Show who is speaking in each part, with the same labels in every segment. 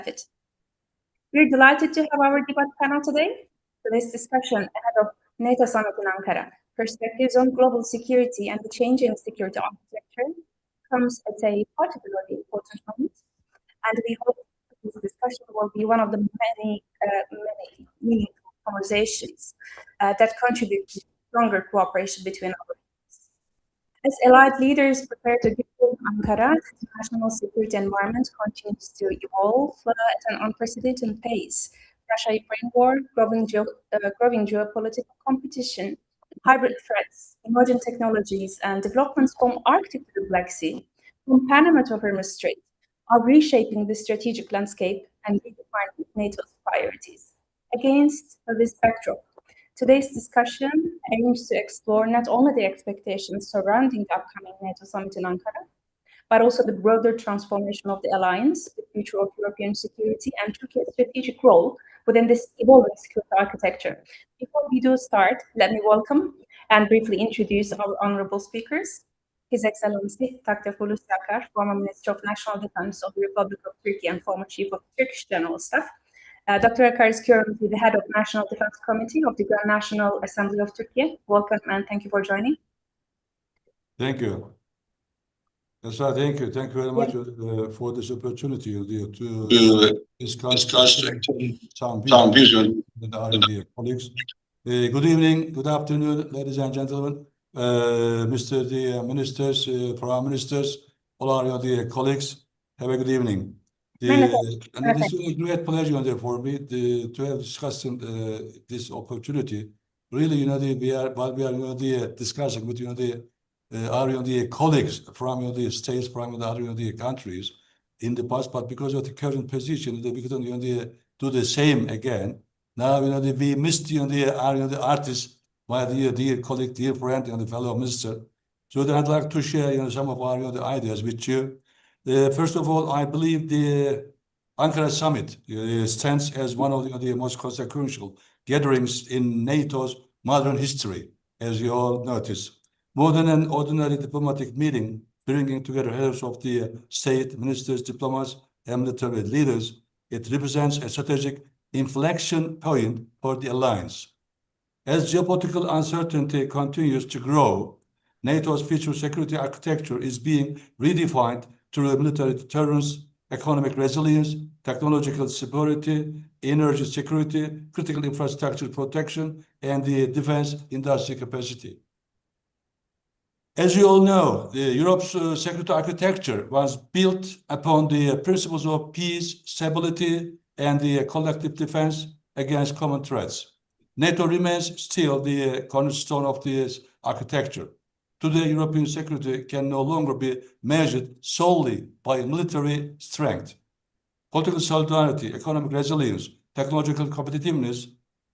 Speaker 1: it. We're delighted to have our debate panel today. Today's discussion ahead of NATO summit in Ankara, perspectives on global security and the changing security architecture, comes at a particularly important moment, and we hope this discussion will be one of the many meaningful conversations that contribute to stronger cooperation between our countries. As allied leaders prepare to deal with Ankara, the international security environment continues to evolve at an unprecedented pace. Russia-Ukraine war, growing geopolitical competition, hybrid threats, emerging technologies, and developments from Arctic to the Black Sea, from Panama to Hormuz Strait, are reshaping the strategic landscape and redefining NATO's priorities. Against this backdrop, today's discussion aims to explore not only the expectations surrounding the upcoming NATO summit in Ankara, but also the broader transformation of the alliance, the future of European security, and Turkey's strategic role within this evolving security architecture. Before we do start, let me welcome and briefly introduce our honorable speakers. His Excellency Dr. Hulusi Akar, former Minister of National Defense of the Republic of Turkey and former Chief of Turkish General Staff. Dr. Akar is currently the head of National Defense Committee of the Grand National Assembly of Turkey. Welcome and thank you for joining.
Speaker 2: Thank you. Esra, thank you. Thank you very much for this opportunity to discuss some vision with our dear colleagues. Good evening, good afternoon, ladies and gentlemen, Mr. the Ministers, Prime Ministers, all our dear colleagues. Have a good evening. And it is a great pleasure for me to have discussed this opportunity. Really, while we are discussing with our colleagues from the states, from the other countries in the past, but because of the current position, we couldn't do the same again. Now, we missed our Artis, my dear colleague, dear friend, and the fellow minister. So I'd like to share some of our ideas with you. First of all, I believe the Ankara summit stands as one of the most consequential gatherings in NATO's modern history, as you all notice. More than an ordinary diplomatic meeting, bringing together heads of the state, ministers, diplomats, and military leaders, it represents a strategic inflection point for the alliance. As geopolitical uncertainty continues to grow, NATO's future security architecture is being redefined through military deterrence, economic resilience, technological security, energy security, critical infrastructure protection, and the defense industry capacity. As you all know, Europe's security architecture was built upon the principles of peace, stability, and the collective defense against common threats. NATO remains still the cornerstone of this architecture. Today, European security can no longer be measured solely by military strength. Political solidarity, economic resilience, technological competitiveness,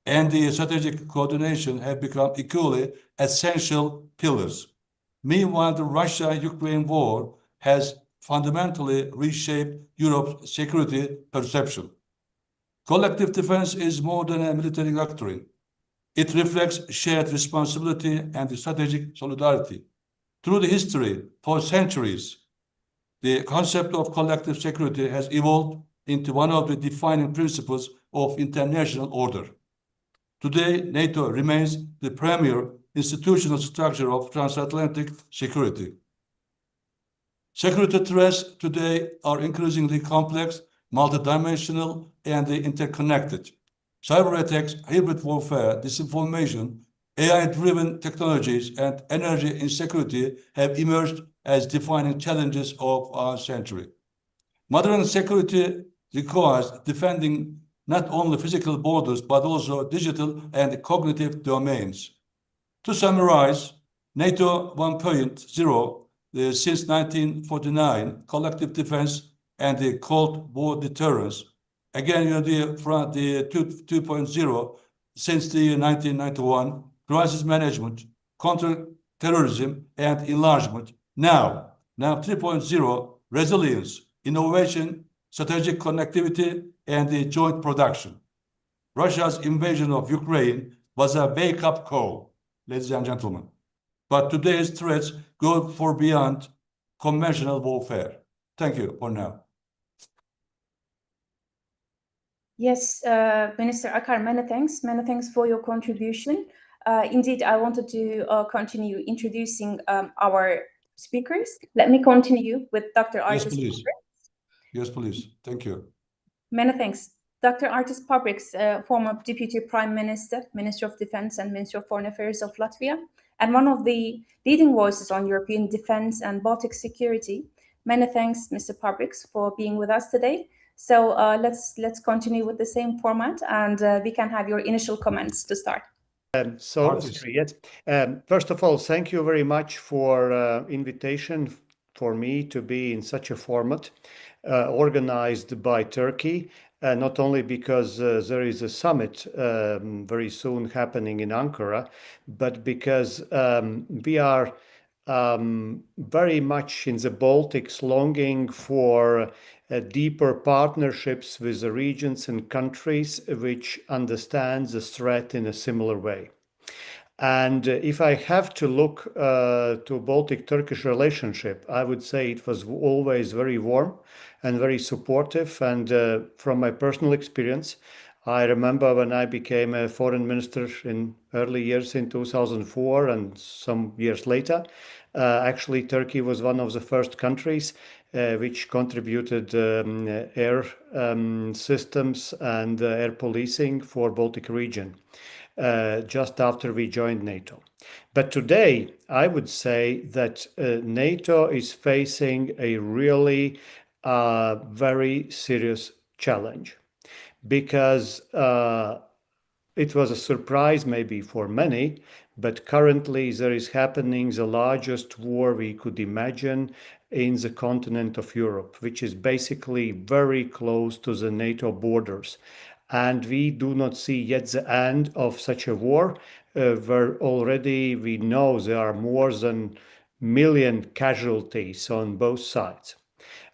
Speaker 2: and the strategic coordination have become equally essential pillars. Meanwhile, the Russia-Ukraine war has fundamentally reshaped Europe's security perception. Collective defense is more than a military doctrine. It reflects shared responsibility and strategic solidarity. Through the history, for centuries, the concept of collective security has evolved into one of the defining principles of international order. Today, NATO remains the premier institutional structure of transatlantic security. Security threats today are increasingly complex, multidimensional, and interconnected. Cyber attacks, hybrid warfare, disinformation, AI-driven technologies, and energy insecurity have emerged as defining challenges of our century. Modern security requires defending not only physical borders, but also digital and cognitive domains. To summarize, NATO 1.0, since 1949, collective defense and the Cold War deterrence. Again, from the 2.0, since the 1991, crisis management, counter-terrorism, and enlargement. Now 3.0, resilience, innovation, strategic connectivity, and the joint production. Russia's invasion of Ukraine was a wake-up call, ladies and gentlemen. But today's threats go far beyond conventional warfare. Thank you for now.
Speaker 1: Yes, Minister Akar, many thanks. Many thanks for your contribution. Indeed, I wanted to continue introducing our speakers. Let me continue with Dr.
Speaker 2: Yes,
Speaker 1: Artis.
Speaker 2: please. Yes, please. Thank you.
Speaker 1: Many thanks. Dr. Artis Pabriks, former Deputy Prime Minister, Minister of Defense and Minister of Foreign Affairs of Latvia, and one of the leading voices on European defense and Baltic security. Many thanks, Mr. Pabriks, for being with us today. So let's continue with the same format, and we can have your initial comments to start.
Speaker 3: First of all, thank you very much for invitation for me to be in such a format organized by Turkey, not only because there is a summit very soon happening in Ankara, but because we are very much in the Baltics longing for deeper partnerships with the regions and countries which understand the threat in a similar way. And if I have to look to Baltic-Turkish relationship, I would say it was always very warm and very supportive. And from my personal experience, I remember when I became a foreign minister in early years in 2004 and some years later, actually Turkey was one of the first countries which contributed air systems and air policing for Baltic region. Just after we joined NATO. But today, I would say that NATO is facing a really very serious challenge because it was a surprise maybe for many, but currently there is happening the largest war we could imagine in the continent of Europe, which is basically very close to the NATO borders. And we do not see yet the end of such a war, where already we know there are more than million casualties on both sides.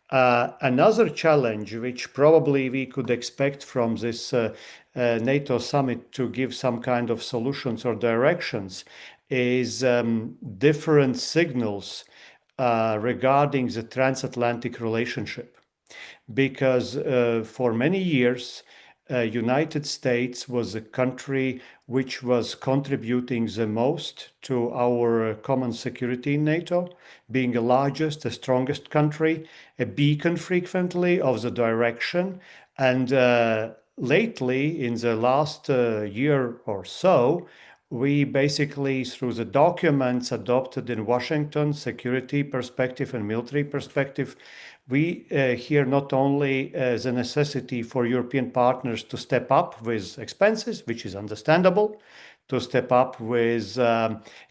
Speaker 3: Another challenge, which probably we could expect from this NATO summit to give some kind of solutions or directions, is different signals regarding the transatlantic relationship. Because for many years, United States was a country which was contributing the most to our common security in NATO, being the largest, the strongest country, a beacon frequently of the direction. And lately, in the last year or so, we basically, through the documents adopted in Washington, security perspective and military perspective, we hear not only the necessity for European partners to step up with expenses, which is understandable, to step up with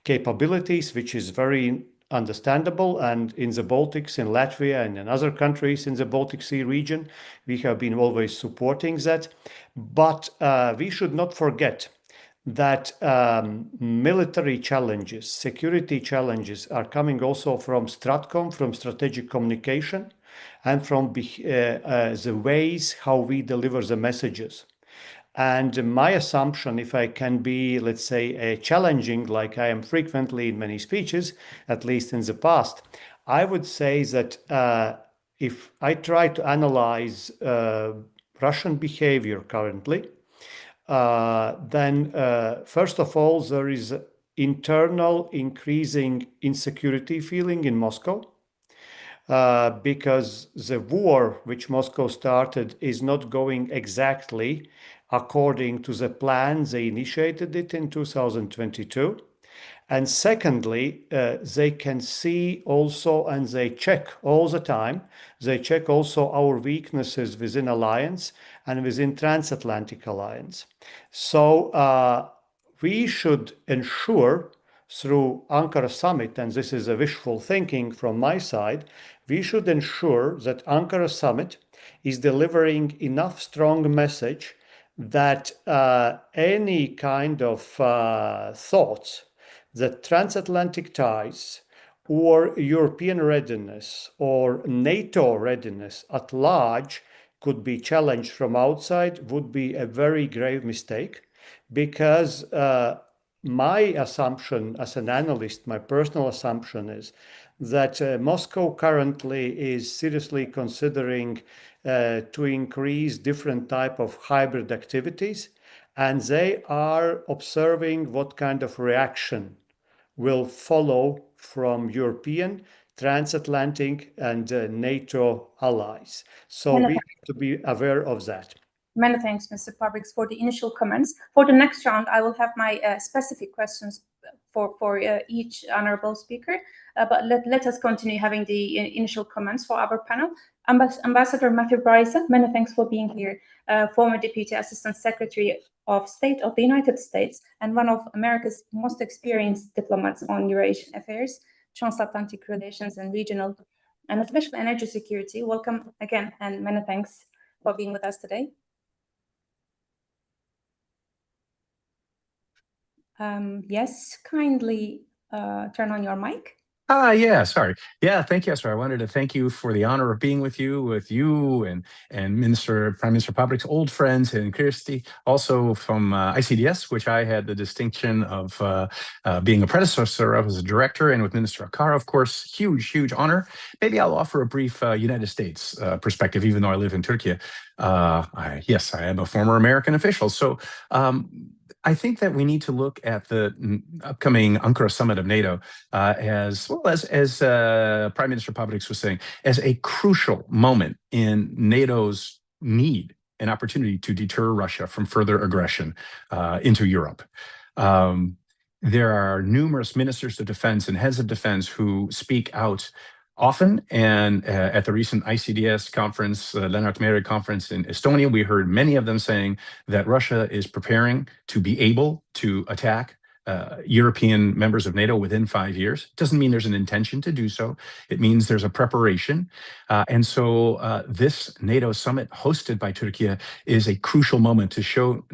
Speaker 3: capabilities, which is very understandable. And in the Baltics, in Latvia, and in other countries in the Baltic Sea region, we have been always supporting that. But we should not forget that military challenges, security challenges are coming also from Stratcom, from strategic communication, and from the ways how we deliver the messages. And my assumption, if I can be, let's say, challenging, like I am frequently in many speeches, at least in the past, I would say that if I try to analyze Russian behavior currently, then first of all, there is internal increasing insecurity feeling in Moscow. Because the war which Moscow started is not going exactly according to the plan. They initiated it in 2022. And secondly, they can see also, and they check all the time, they check also our weaknesses within alliance and within transatlantic alliance. So we should ensure through Ankara summit, and this is a wishful thinking from my side, we should ensure that Ankara summit is delivering enough strong message that any kind of thoughts that transatlantic ties or European readiness or NATO readiness at large could be challenged from outside would be a very grave mistake, because my assumption as an analyst, my personal assumption is that Moscow currently is seriously considering to increase different type of hybrid activities, and they are observing what kind of reaction will follow from European, transatlantic, and NATO allies. So we have to be aware of that.
Speaker 1: Many thanks, Mr. Pabriks, for the initial comments. For the next round, I will have my specific questions for each honorable speaker, but let us continue having the initial comments for our panel. Ambassador Matthew Bryza, many thanks for being here, former Deputy Assistant Secretary of State of the United States and one of America's most experienced diplomats on Eurasian affairs, transatlantic relations and regional and especially energy security. Welcome again, and many thanks for being with us today. Yes, kindly turn on your mic.
Speaker 4: Yeah, sorry. Yeah, thank you, Esra. I wanted to thank you for the honor of being with you and Prime Minister Pabriks, old friends, and Kristi, also from ICDS, which I had the distinction of being a predecessor of as a director, and with Minister Akar, of course, huge honor. Maybe I'll offer a brief United States perspective, even though I live in Türkiye. Yes, I am a former American official. So I think that we need to look at the upcoming Ankara summit of NATO as well as Prime Minister Pabriks was saying, as a crucial moment in NATO's need and opportunity to deter Russia from further aggression into Europe. There are numerous ministers of defense and heads of defense who speak out often, and at the recent ICDS conference, Lennart Meri conference in Estonia, we heard many of them saying that Russia is preparing to be able to attack European members of NATO within 5 years. It doesn't mean there's an intention to do so. It means there's a preparation. And so this NATO summit hosted by Türkiye is a crucial moment to show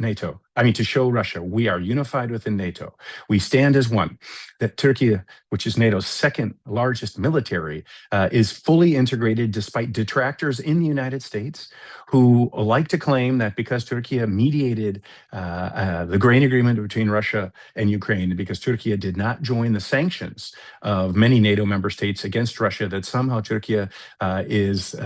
Speaker 4: to show Russia we are unified within NATO. We stand as one, that Türkiye, which is NATO's second largest military, is fully integrated despite detractors in the United States who like to claim that because Türkiye mediated the grain agreement between Russia and Ukraine, because Türkiye did not join the sanctions of many NATO member states against Russia, that somehow Türkiye is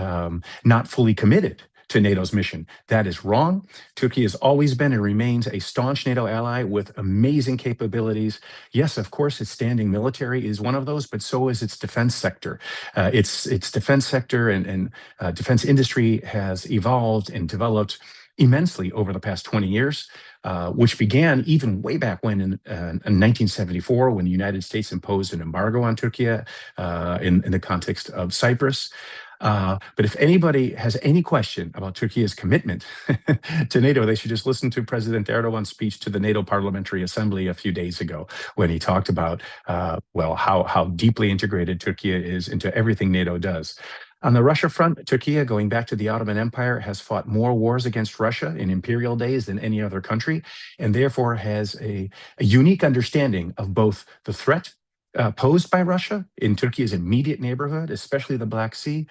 Speaker 4: not fully committed to NATO's mission. That is wrong. Turkey has always been and remains a staunch NATO ally with amazing capabilities. Yes, of course, its standing military is one of those, but so is its defense sector. Its defense sector and defense industry has evolved and developed immensely over the past 20 years, which began even way back when in 1974, when the United States imposed an embargo on Türkiye in the context of Cyprus. But if anybody has any question about Turkey's commitment to NATO, they should just listen to President Erdogan's speech to the NATO Parliamentary Assembly a few days ago, when he talked about, how deeply integrated Turkey is into everything NATO does. On the Russia front, Turkey, going back to the Ottoman Empire, has fought more wars against Russia in imperial days than any other country, and therefore has a unique understanding of both the threat posed by Russia in Turkey's immediate neighborhood, especially the Black Sea,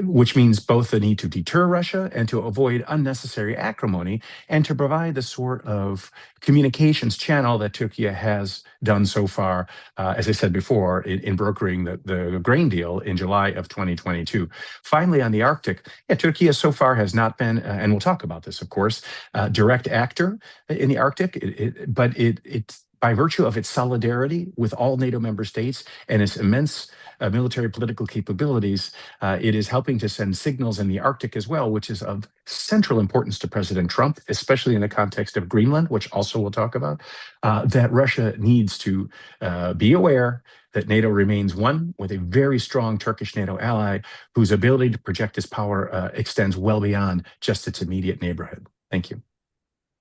Speaker 4: which means both the need to deter Russia and to avoid unnecessary acrimony, and to provide the sort of communications channel that Turkey has done so far, as I said before, in brokering the grain deal in July of 2022. Finally, on the Arctic, Turkey so far has not been, and we'll talk about this, of course, a direct actor in the Arctic, but it's by virtue of its solidarity with all NATO member states and its immense military political capabilities, it is helping to send signals in the Arctic as well, which is of central importance to President Trump, especially in the context of Greenland, which also we'll talk about, that Russia needs to be aware that NATO remains one with a very strong Turkish NATO ally whose ability to project its power extends well beyond just its immediate neighborhood. Thank you.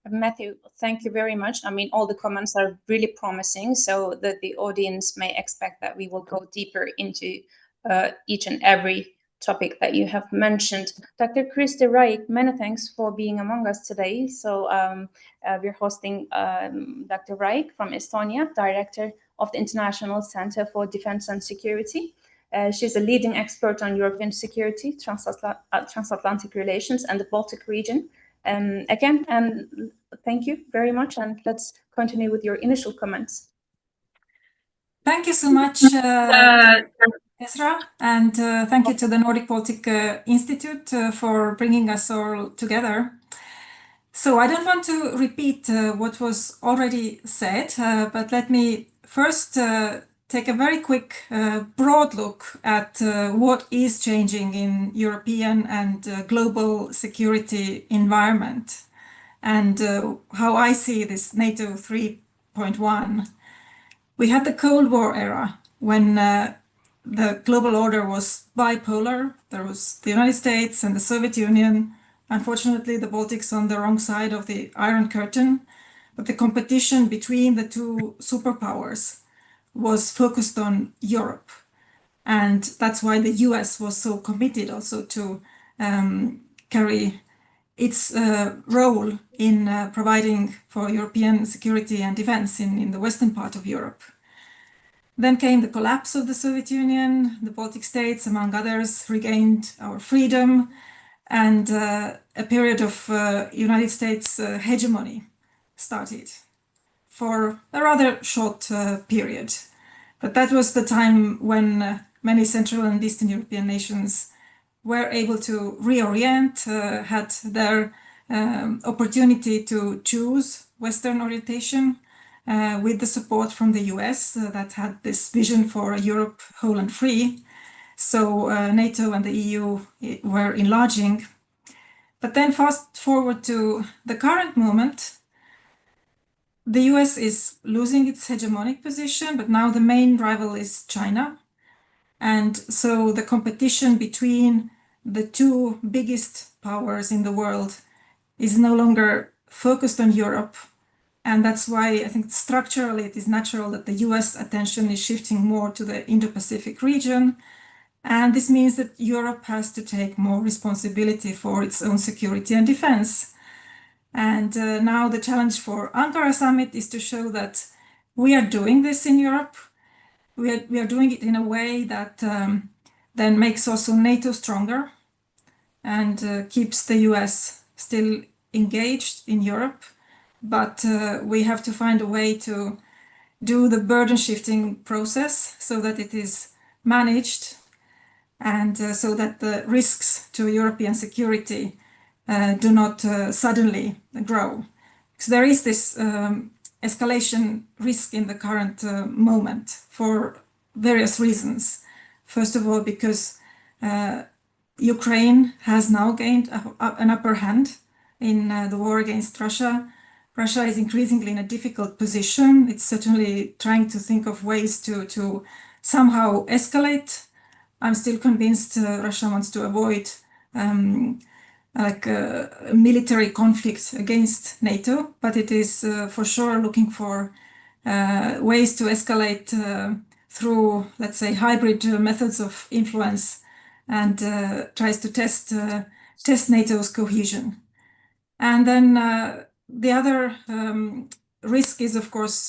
Speaker 1: Matthew, thank you very much. I mean, all the comments are really promising, so that the audience may expect that we will go deeper into each and every topic that you have mentioned. Dr. Kristi, Raik, many thanks for being among us today. So we're hosting Dr. Raik from Estonia, Director of the International Center for Defense and Security. She's a leading expert on European security, transatlantic relations, and the Baltic region. Again, and thank you very much, and let's continue with your initial comments.
Speaker 5: Thank you so much. Esra, and thank you to the Nordic Baltic Institute for bringing us all together. So I don't want to repeat what was already said, but let me first take a very quick broad look at what is changing in European and global security environment, and how I see this NATO 3.1. We had the Cold War era when the global order was bipolar. There was the United States and the Soviet Union. Unfortunately, the Baltics on the wrong side of the Iron Curtain. But the competition between the two superpowers was focused on Europe. And that's why the US was so committed also to carry its role in providing for European security and defense in the western part of Europe. Then came the collapse of the Soviet Union. The Baltic states, among others, regained our freedom, and a period of United States hegemony started for a rather short period. But that was the time when many Central and Eastern European nations were able to reorient, had their opportunity to choose Western orientation with the support from the US that had this vision for a Europe whole and free. So NATO and the EU were enlarging. But then fast forward to the current moment, the US is losing its hegemonic position, but now the main rival is China. And so the competition between the two biggest powers in the world is no longer focused on Europe. And that's why I think structurally it is natural that the US attention is shifting more to the Indo-Pacific region. And this means that Europe has to take more responsibility for its own security and defense. And now the challenge for Ankara summit is to show that we are doing this in Europe. We are doing it in a way that then makes also NATO stronger and keeps the US still engaged in Europe. But we have to find a way to do the burden shifting process so that it is managed and so that the risks to European security do not suddenly grow. So there is this escalation risk in the current moment for various reasons. First of all, because Ukraine has now gained an upper hand in the war against Russia. Russia is increasingly in a difficult position. It's certainly trying to think of ways to somehow escalate. I'm still convinced Russia wants to avoid a military conflict against NATO, but it is for sure looking for ways to escalate through, let's say, hybrid methods of influence, and tries to test NATO's cohesion. And then the other risk is, of course,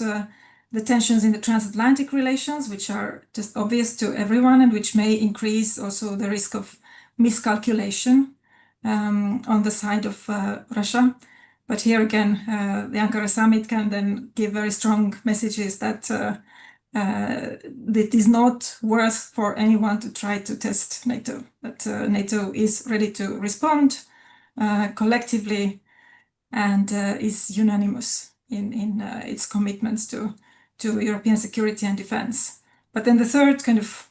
Speaker 5: the tensions in the transatlantic relations, which are just obvious to everyone and which may increase also the risk of miscalculation on the side of Russia. But here again, the Ankara summit can then give very strong messages that it is not worth for anyone to try to test NATO, that NATO is ready to respond collectively and is unanimous in its commitments to European security and defense. But then the third kind of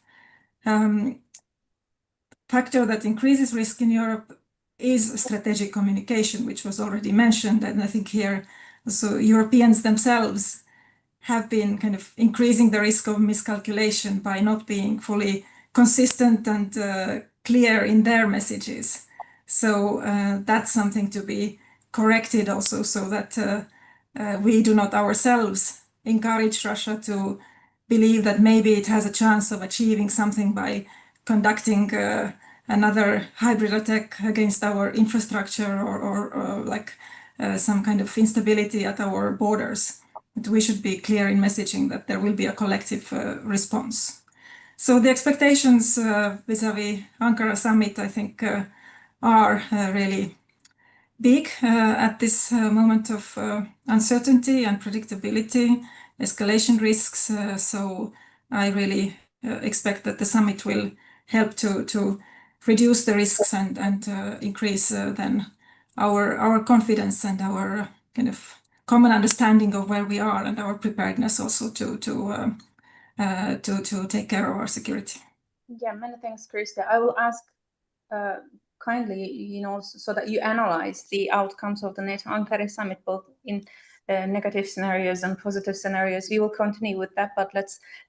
Speaker 5: factor that increases risk in Europe is strategic communication, which was already mentioned. And I think here, so Europeans themselves have been kind of increasing the risk of miscalculation by not being fully consistent and clear in their messages. So that's something to be corrected also, so that we do not ourselves encourage Russia to believe that maybe it has a chance of achieving something by conducting another hybrid attack against our infrastructure or like some kind of instability at our borders. But we should be clear in messaging that there will be a collective response. So the expectations vis-a-vis Ankara summit, I think, are really big at this moment of uncertainty, unpredictability, escalation risks. So I really expect that the summit will help to reduce the risks and increase then our confidence and our kind of common understanding of where we are and our preparedness also to take care of our security.
Speaker 1: Yeah, many thanks, Kristi. I will ask kindly, so that you analyze the outcomes of the NATO Ankara summit, both in negative scenarios and positive scenarios. We will continue with that, but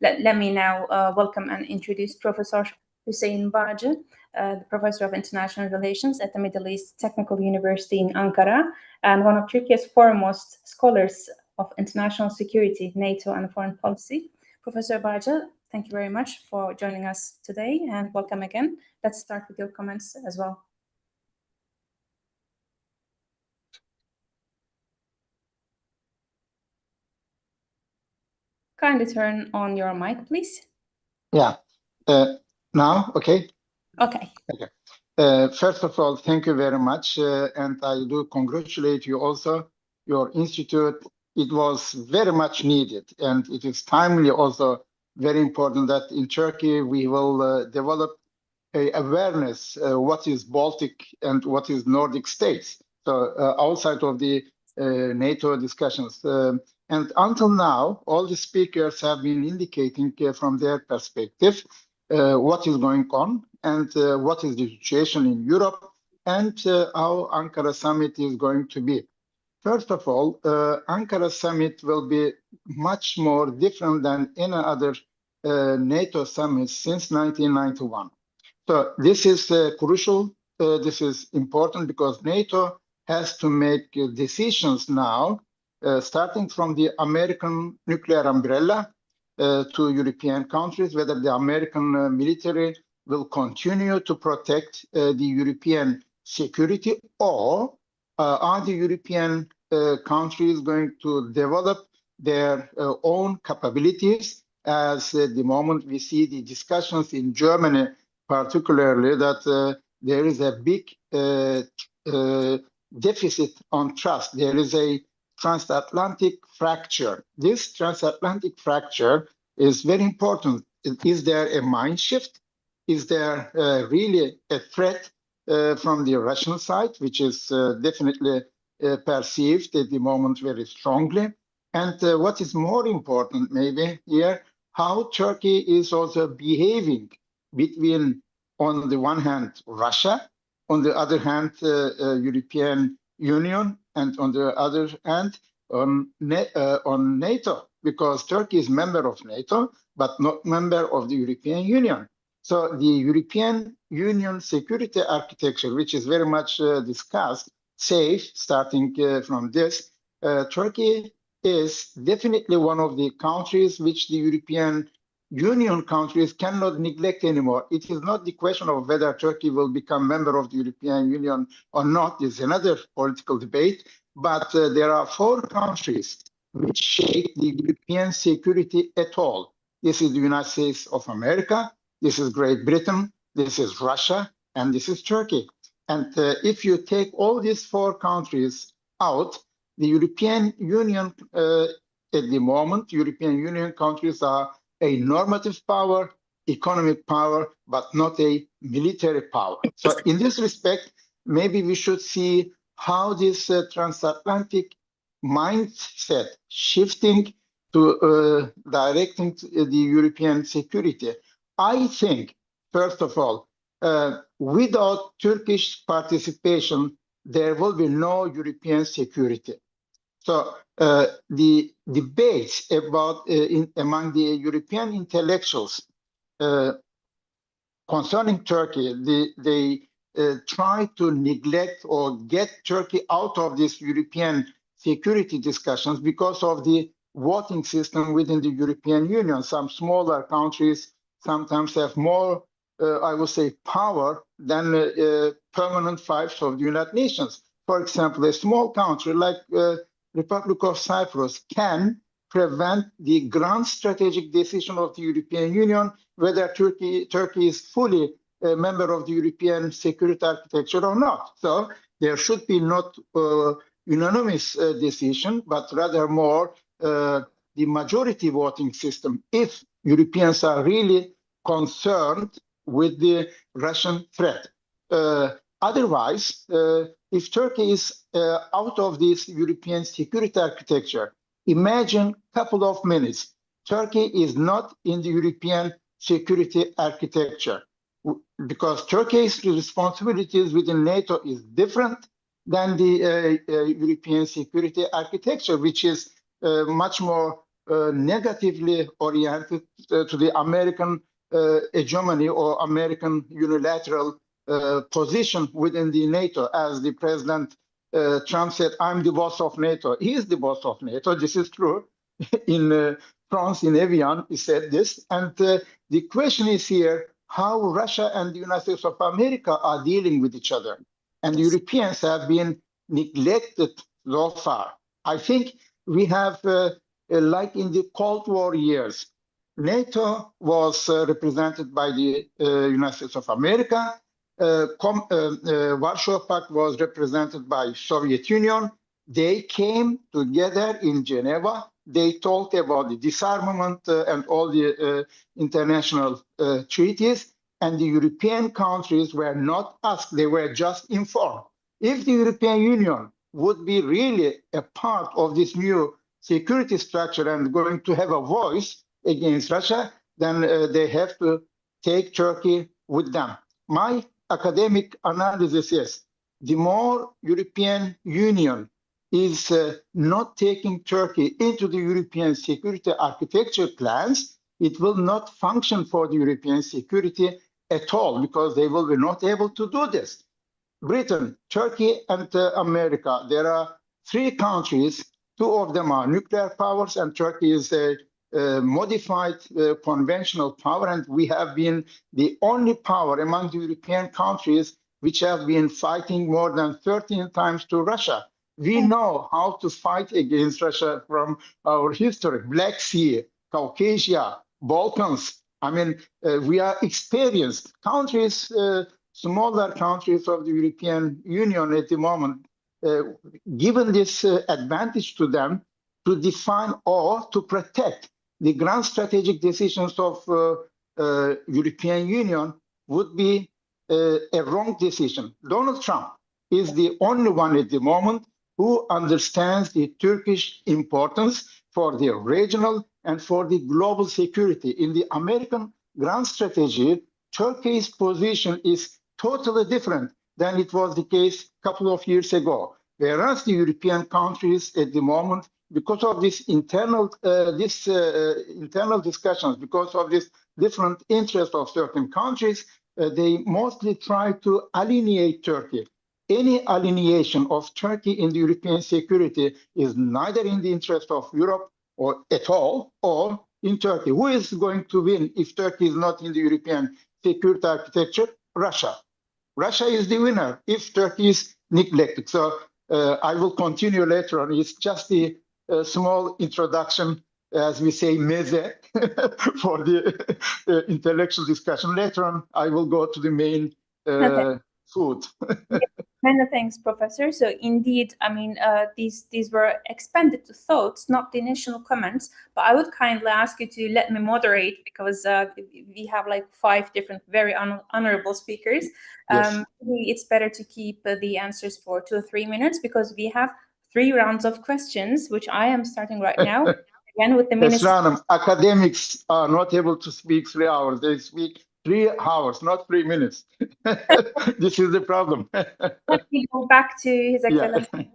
Speaker 1: let me now welcome and introduce Professor Hüseyin Bağcı, the Professor of International Relations at the Middle East Technical University in Ankara, and one of Turkey's foremost scholars of international security, NATO, and foreign policy. Professor Bağcı, thank you very much for joining us today, and welcome again. Let's start with your comments as well. Kindly turn on your mic, please.
Speaker 6: Yeah. Now, okay?
Speaker 1: Okay.
Speaker 6: Okay. First of all, thank you very much. And I do congratulate you also, your institute. It was very much needed, and it is timely also very important that in Turkey we will develop a awareness what is Baltic and what is Nordic states. So outside of the NATO discussions. And until now, all the speakers have been indicating from their perspective what is going on and what is the situation in Europe and how Ankara summit is going to be. First of all, Ankara summit will be much more different than any other NATO summit since 1991. So this is crucial. This is important because NATO has to make decisions now, starting from the American nuclear umbrella to European countries, whether the American military will continue to protect the European security, or are the European countries going to develop their own capabilities, as the moment we see the discussions in Germany, particularly that there is a big deficit on trust. There is a transatlantic fracture. This transatlantic fracture is very important. Is there a mind shift? Is there really a threat from the Russian side, which is definitely perceived at the moment very strongly? And what is more important maybe here, how Turkey is also behaving between, on the one hand, Russia, on the other hand, European Union, and on the other hand, on NATO, because Turkey is member of NATO, but not member of the European Union. So the European Union security architecture, which is very much discussed, safe, starting from this, Turkey is definitely one of the countries which the European Union countries cannot neglect anymore. It is not the question of whether Turkey will become member of the European Union or not. It's another political debate. But there are 4 countries which shape the European security at all. This is the United States of America, this is Great Britain, this is Russia, and this is Turkey. And if you take all these 4 countries out, the European Union, at the moment, European Union countries are a normative power, economic power, but not a military power. So in this respect, maybe we should see how this transatlantic mindset shifting to directing the European security. I think, first of all, without Turkish participation, there will be no European security. So the debates about among the European intellectuals concerning Turkey, they try to neglect or get Turkey out of this European security discussions because of the voting system within the European Union. Some smaller countries sometimes have more, I would say, power than permanent fives of the United Nations. For example, a small country like Republic of Cyprus can prevent the grand strategic decision of the European Union whether Turkey is fully a member of the European security architecture or not. So there should be not unanimous decision, but rather more the majority voting system. If Europeans are really concerned with the Russian threat. Otherwise, if Turkey is out of this European security architecture, imagine a couple of minutes. Turkey is not in the European security architecture because Turkey's responsibilities within NATO is different than the European security architecture, which is much more negatively oriented to the American hegemony or American unilateral position within the NATO. As the President Trump said, I'm the boss of NATO. He is the boss of NATO. This is true. In France, in Evian, he said this. And the question is here, how Russia and the United States of America are dealing with each other. And the Europeans have been neglected so far. I think we have, like in the Cold War years, NATO was represented by the United States of America. Warsaw Pact was represented by Soviet Union. They came together in Geneva. They talked about the disarmament and all the international treaties. And the European countries were not asked, they were just informed. If the European Union would be really a part of this new security structure and going to have a voice against Russia, then they have to take Turkey with them. My academic analysis is the more European Union is not taking Turkey into the European security architecture plans, it will not function for the European security at all, because they will be not able to do this. Britain, Turkey, and America, there are three countries. Two of them are nuclear powers, and Turkey is a modified conventional power, and we have been the only power among the European countries which have been fighting more than 13 times to Russia. We know how to fight against Russia from our history. Black Sea, Caucasia, Balkans. I mean, we are experienced countries, smaller countries of the European Union at the moment, given this advantage to them to define or to protect the grand strategic decisions of European Union would be a wrong decision. Donald Trump is the only one at the moment who understands the Turkish importance for the regional and for the global security. In the American grand strategy, Turkey's position is totally different than it was the case a couple of years ago. Whereas the European countries at the moment, because of this internal discussions, because of this different interest of certain countries, they mostly try to alienate Turkey. Any alienation of Turkey in the European security is neither in the interest of Europe or at all, or in Turkey. Who is going to win if Turkey is not in the European security architecture? Russia. Russia is the winner if Turkey is neglected. So I will continue later on. It's just a small introduction, as we say, meze, for the intellectual discussion. Later on, I will go to the main food.
Speaker 1: Many thanks, Professor. So indeed, I mean, these were expanded to thoughts, not the initial comments, but I would kindly ask you to let me moderate, because we have like 5 different very honorable speakers.
Speaker 6: Yes.
Speaker 1: It's better to keep the answers for 2 or 3 minutes, because we have 3 rounds of questions, which I am starting right now. Again, with the minister.
Speaker 6: Esra, academics are not able to speak 3 hours. They speak 3 hours, not 3 minutes. This is the problem.
Speaker 1: Let me go back to His Excellency,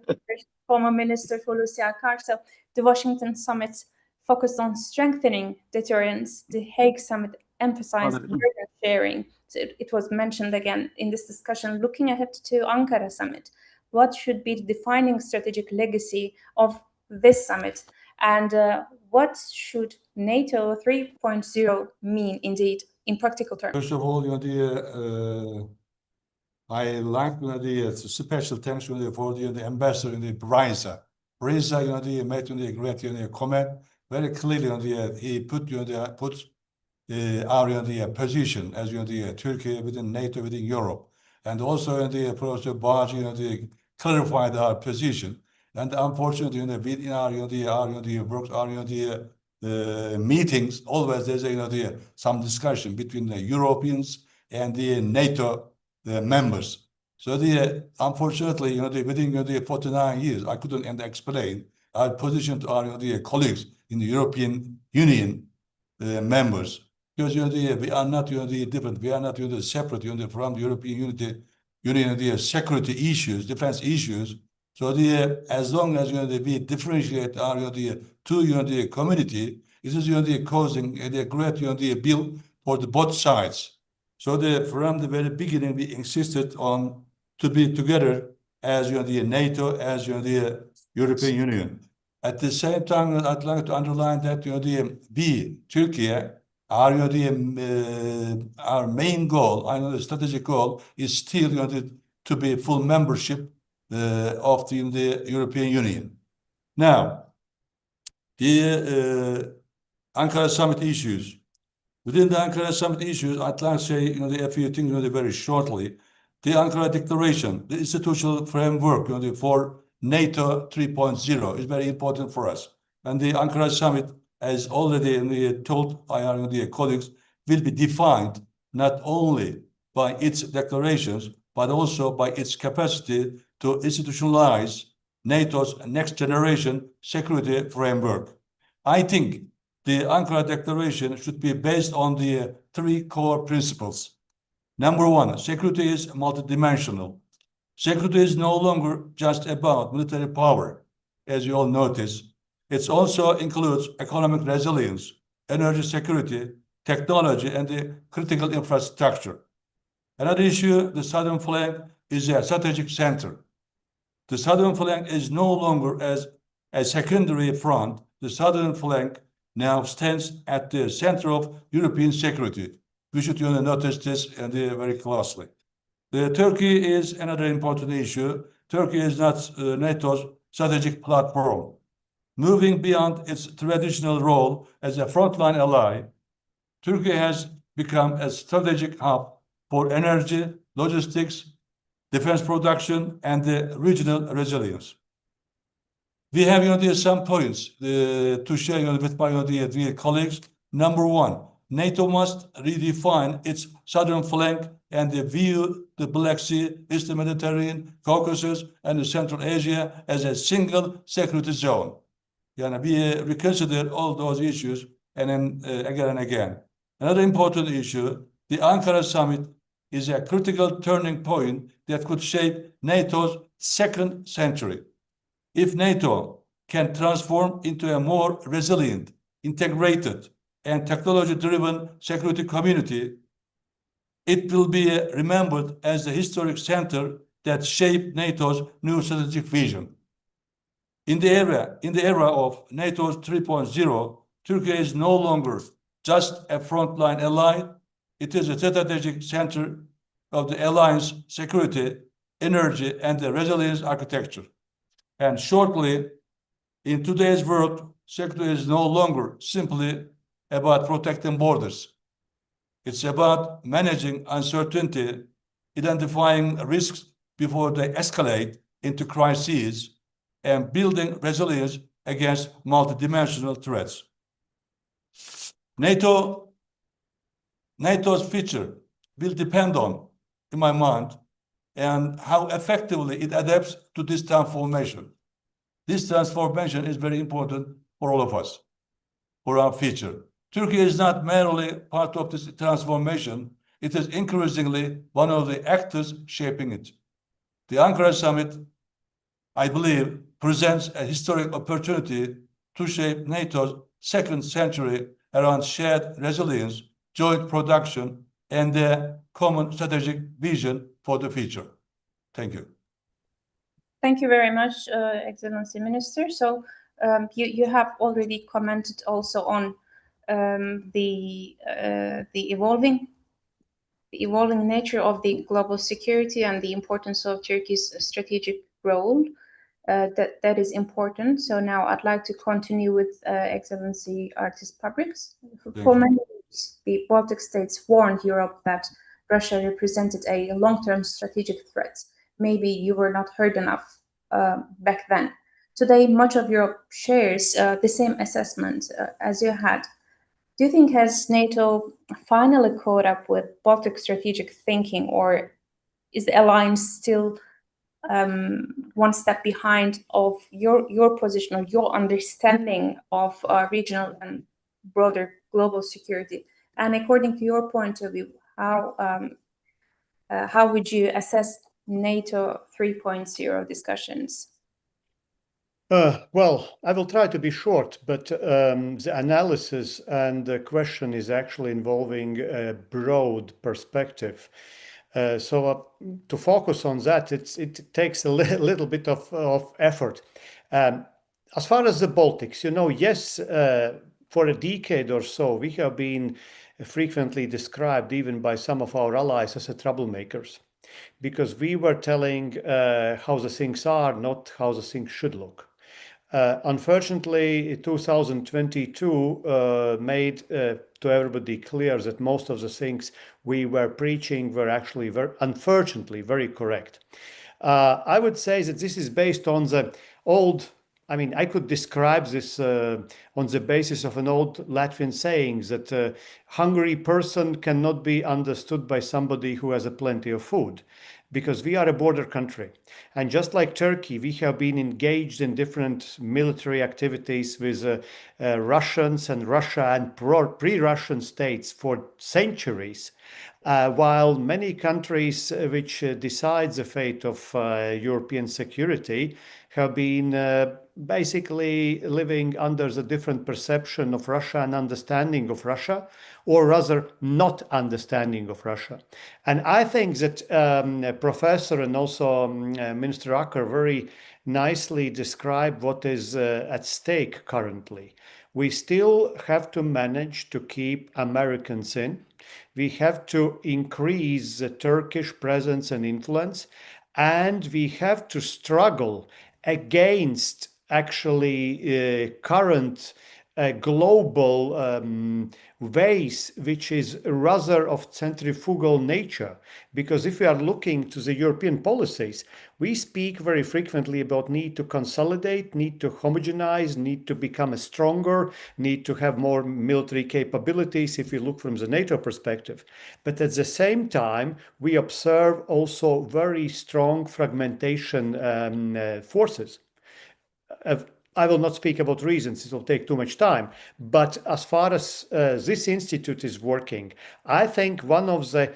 Speaker 1: former Minister Hulusi Akar. So the Washington summit focused on strengthening deterrence. The Hague summit emphasized burden sharing. So it was mentioned again in this discussion. Looking ahead to Ankara summit, what should be the defining strategic legacy of this summit? And what should NATO 3.0 mean indeed in practical terms?
Speaker 2: First of all, I like the special thanks for the ambassador in the Bryza. Bryza, made the great comment very clearly. He put our position as Turkey within NATO, within Europe, and also Professor Bağcı clarified our position. And unfortunately, within our works, our meetings, always there's some discussion between the Europeans and the NATO members. So unfortunately, within the 49 years, I couldn't explain our position to our colleagues in the European Union members, because we are not different. We are not separate from the European Union security issues, defense issues. So as long as we differentiate our two community, this is causing a great bill for the both sides. So from the very beginning, we insisted on to be together as the NATO, as the European Union. At the same time, I'd like to underline that we, Turkey, our main goal, the strategic goal, is still to be full membership of the European Union. Now, the Ankara summit issues. Within the Ankara summit issues, I'd like to say a few things very shortly. The Ankara Declaration, the institutional framework for NATO 3.0 is very important for us. And the Ankara summit, as already told by our colleagues, will be defined not only by its declarations, but also by its capacity to institutionalize NATO's next generation security framework. I think the Ankara Declaration should be based on the three core principles. Number one, security is multidimensional. Security is no longer just about military power, as you all notice. It also includes economic resilience, energy security, technology, and the critical infrastructure. Another issue, the southern flank is a strategic center. The southern flank is no longer as a secondary front. The southern flank now stands at the center of European security. We should notice this very closely. Turkey is another important issue. Turkey is not NATO's strategic platform. Moving beyond its traditional role as a frontline ally, Turkey has become a strategic hub for energy, logistics, defense production, and regional resilience. We have some points to share with my dear colleagues. Number one, NATO must redefine its southern flank and view the Black Sea, Eastern Mediterranean, Caucasus, and Central Asia as a single security zone. We reconsider all those issues and then again and again. Another important issue, the Ankara summit is a critical turning point that could shape NATO's second century. If NATO can transform into a more resilient, integrated, and technology-driven security community, it will be remembered as the historic center that shaped NATO's new strategic vision. In the era of NATO's 3.0, Turkey is no longer just a frontline ally. It is a strategic center of the alliance security, energy, and the resilience architecture. And shortly, in today's world, security is no longer simply about protecting borders. It's about managing uncertainty, identifying risks before they escalate into crises, and building resilience against multidimensional threats. NATO's future will depend on, in my mind, and how effectively it adapts to this transformation. This transformation is very important for all of us, for our future. Turkey is not merely part of this transformation, it is increasingly one of the actors shaping it. The Ankara summit, I believe, presents a historic opportunity to shape NATO's second century around shared resilience, joint production, and a common strategic vision for the future. Thank you.
Speaker 1: Thank you very much, Excellency Minister. So you have already commented also on the evolving nature of the global security and the importance of Turkey's strategic role. That is important. So now I'd like to continue with Excellency Artis Pabriks. For many years, the Baltic states warned Europe that Russia represented a long-term strategic threat. Maybe you were not heard enough back then. Today, much of Europe shares the same assessment as you had. Do you think has NATO finally caught up with Baltic strategic thinking, or is the alliance still one step behind of your position or your understanding of regional and broader global security? And according to your point of view, how would you assess NATO 3.0 discussions?
Speaker 3: Well, I will try to be short, but the analysis and the question is actually involving a broad perspective. So to focus on that, it takes a little bit of effort. As far as the Baltics, yes, for a decade or so, we have been frequently described, even by some of our allies, as troublemakers, because we were telling how the things are, not how the things should look. Unfortunately, 2022 made to everybody clear that most of the things we were preaching were actually, unfortunately, very correct. I would say that this is based on the old, I could describe this on the basis of an old Latvian saying that hungry person cannot be understood by somebody who has a plenty of food, because we are a border country. And just like Turkey, we have been engaged in different military activities with Russians and Russia and pre-Russian states for centuries, while many countries which decide the fate of European security have been basically living under the different perception of Russia and understanding of Russia, or rather not understanding of Russia. And I think that Professor and also Minister Akar very nicely described what is at stake currently. We still have to manage to keep Americans in. We have to increase the Turkish presence and influence, and we have to struggle against actually current global ways, which is rather of centrifugal nature. Because if we are looking to the European policies, we speak very frequently about need to consolidate, need to homogenize, need to become stronger, need to have more military capabilities if we look from the NATO perspective. But at the same time, we observe also very strong fragmentation forces. I will not speak about reasons, it will take too much time. But as far as this institute is working, I think one of the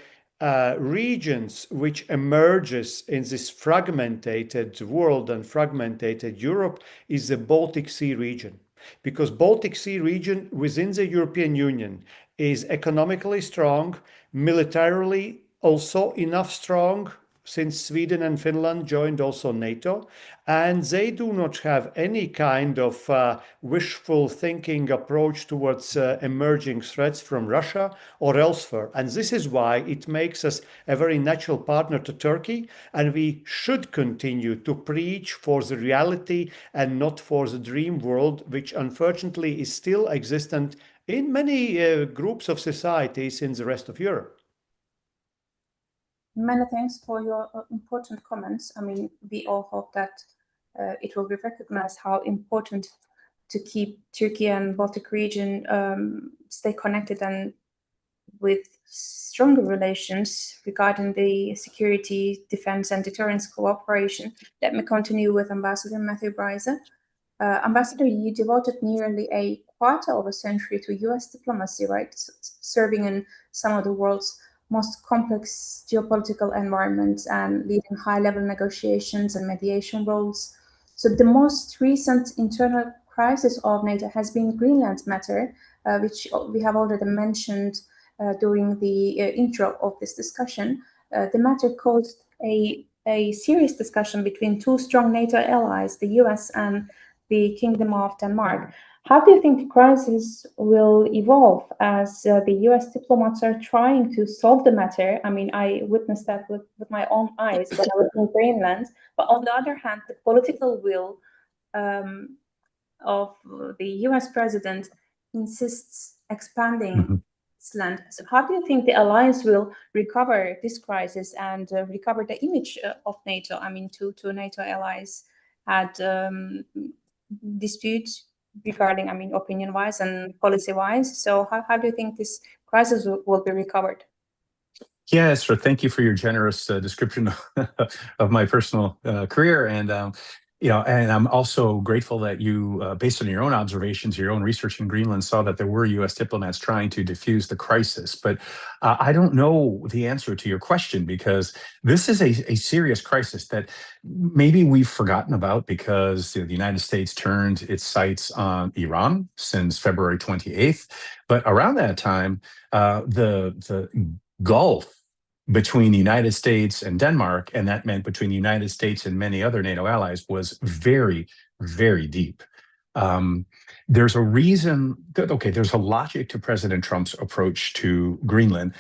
Speaker 3: regions which emerges in this fragmented world and fragmented Europe is the Baltic Sea region. Because Baltic Sea region within the European Union is economically strong, militarily also enough strong, since Sweden and Finland joined also NATO, and they do not have any kind of wishful thinking approach towards emerging threats from Russia or elsewhere. And this is why it makes us a very natural partner to Turkey, and we should continue to preach for the reality and not for the dream world, which unfortunately is still existent in many groups of societies in the rest of Europe.
Speaker 1: Many thanks for your important comments. We all hope that it will be recognized how important to keep Turkey and Baltic region stay connected and with stronger relations regarding the security, defense, and deterrence cooperation. Let me continue with Ambassador Matthew Bryza. Ambassador, you devoted nearly a quarter of a century to US diplomacy, right? Serving in some of the world's most complex geopolitical environments and leading high-level negotiations and mediation roles. So the most recent internal crisis of NATO has been Greenland matter, which we have already mentioned during the intro of this discussion. The matter caused a serious discussion between two strong NATO allies, the US and the Kingdom of Denmark. How do you think the crisis will evolve as the US diplomats are trying to solve the matter? I witnessed that with my own eyes when I was in Greenland. But on the other hand, the political will of the US president insists expanding this land. So how do you think the alliance will recover this crisis and recover the image of NATO, to NATO allies had disputes regarding, I mean, opinion-wise and policy-wise. So how do you think this crisis will be recovered?
Speaker 4: Yeah, Esra, thank you for your generous description of my personal career. And, and I'm also grateful that you, based on your own observations, your own research in Greenland, saw that there were U.S. diplomats trying to diffuse the crisis. But I don't know the answer to your question, because this is a serious crisis that maybe we've forgotten about because the United States turned its sights on Iran since February 28th. But around that time, the gulf between the United States and Denmark, and that meant between the United States and many other NATO allies, was very, very deep. There's a reason that, okay, there's a logic to President Trump's approach to Greenland.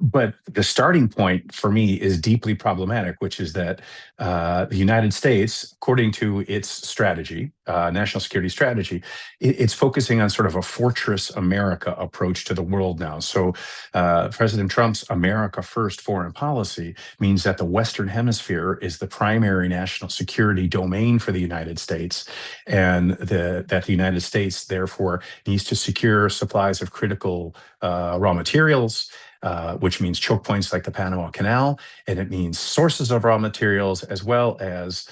Speaker 4: But the starting point for me is deeply problematic, which is that the United States, according to its strategy, national security strategy, it's focusing on sort of a fortress America approach to the world now. So President Trump's America First foreign policy means that the Western Hemisphere is the primary national security domain for the United States, and that the United States, therefore, needs to secure supplies of critical raw materials, which means choke points like the Panama Canal, and it means sources of raw materials, as well as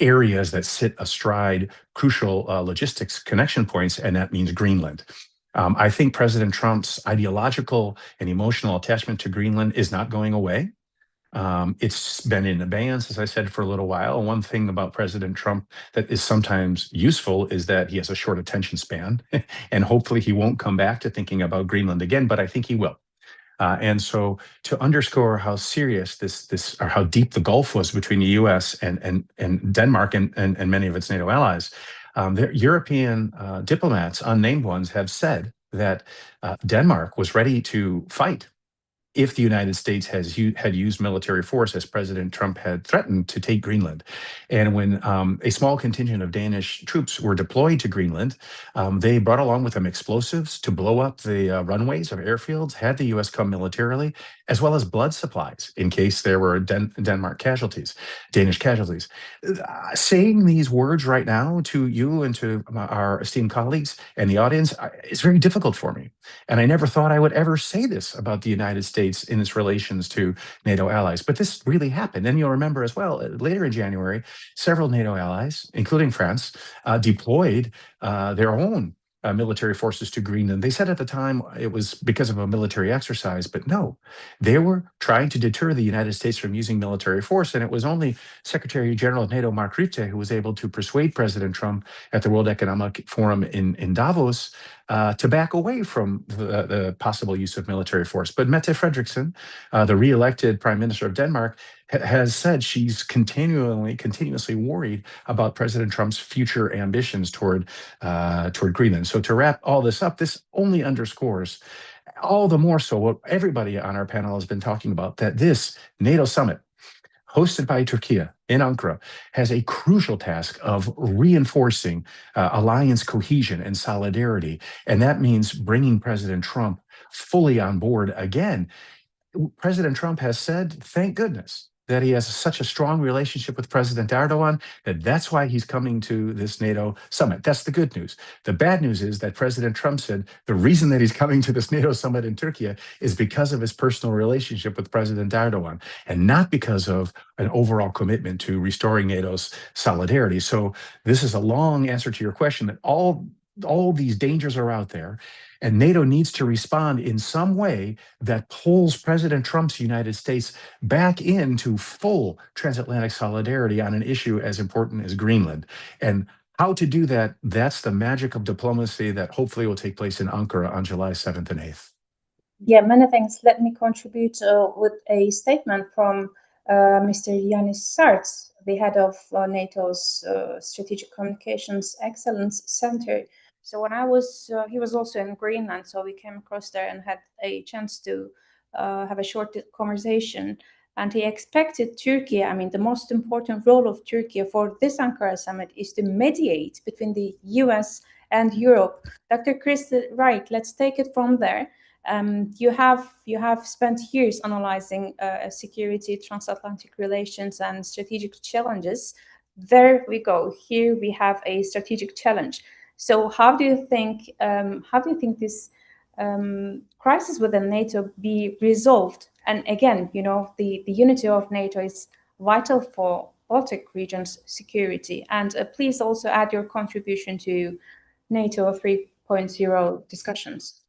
Speaker 4: areas that sit astride crucial logistics connection points, and that means Greenland. I think President Trump's ideological and emotional attachment to Greenland is not going away. It's been in abeyance, as I said, for a little while. One thing about President Trump that is sometimes useful is that he has a short attention span, and hopefully he won't come back to thinking about Greenland again, but I think he will. And so, to underscore how serious this or how deep the gulf was between the U.S. and Denmark and many of its NATO allies, the European diplomats, unnamed ones, have said that Denmark was ready to fight if the United States had used military force, as President Trump had threatened, to take Greenland. And when a small contingent of Danish troops were deployed to Greenland, they brought along with them explosives to blow up the runways of airfields, had the U.S. come militarily, as well as blood supplies in case there were Danish casualties. Saying these words right now to you and to our esteemed colleagues and the audience is very difficult for me. And I never thought I would ever say this about the United States in its relations to NATO allies. But this really happened. And you'll remember as well, later in January, several NATO allies, including France, deployed their own military forces to Greenland. They said at the time it was because of a military exercise, but no, they were trying to deter the United States from using military force. And it was only Secretary General of NATO, Mark Rutte, who was able to persuade President Trump at the World Economic Forum in Davos to back away from the possible use of military force. But Mette Frederiksen, the re-elected Prime Minister of Denmark, has said she's continuously worried about President Trump's future ambitions toward Greenland. So to wrap all this up, this only underscores all the more so what everybody on our panel has been talking about, that this NATO summit, hosted by Türkiye in Ankara, has a crucial task of reinforcing alliance cohesion and solidarity. And that means bringing President Trump fully on board again. President Trump has said, thank goodness, that he has such a strong relationship with President Erdogan, that's why he's coming to this NATO summit. That's the good news. The bad news is that President Trump said the reason that he's coming to this NATO summit in Turkey is because of his personal relationship with President Erdogan, and not because of an overall commitment to restoring NATO's solidarity. So this is a long answer to your question, that all these dangers are out there, and NATO needs to respond in some way that pulls President Trump's United States back into full transatlantic solidarity on an issue as important as Greenland. And how to do that, that's the magic of diplomacy that hopefully will take place in Ankara on July 7th and 8th.
Speaker 1: Yeah, many thanks. Let me contribute with a statement from Mr. Yanis Sarts, the head of NATO's Strategic Communications Excellence Center. So when he was also in Greenland, so we came across there and had a chance to have a short conversation. And he expected Turkey, I mean, the most important role of Turkey for this Ankara summit is to mediate between the US and Europe. Dr. Kristi, right, let's take it from there. You have spent years analyzing security, transatlantic relations, and strategic challenges. there we go. Here we have a strategic challenge. So how do you think this crisis within NATO be resolved? And again, you know, the unity of NATO is vital for Baltic region's security. And please also add your contribution to NATO 3.0 discussions.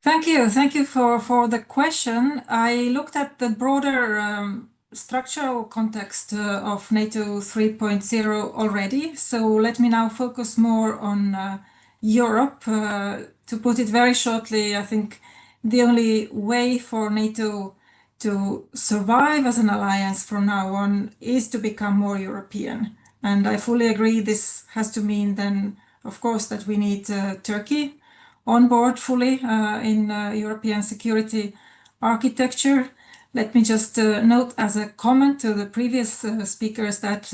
Speaker 5: Thank you for the question. I looked at the broader structural context of NATO 3.0 already, so let me now focus more on Europe. To put it very shortly, I think the only way for NATO to survive as an alliance from now on is to become more European. And I fully agree this has to mean then, of course, that we need Turkey on board fully in European security architecture. Let me just note as a comment to the previous speakers that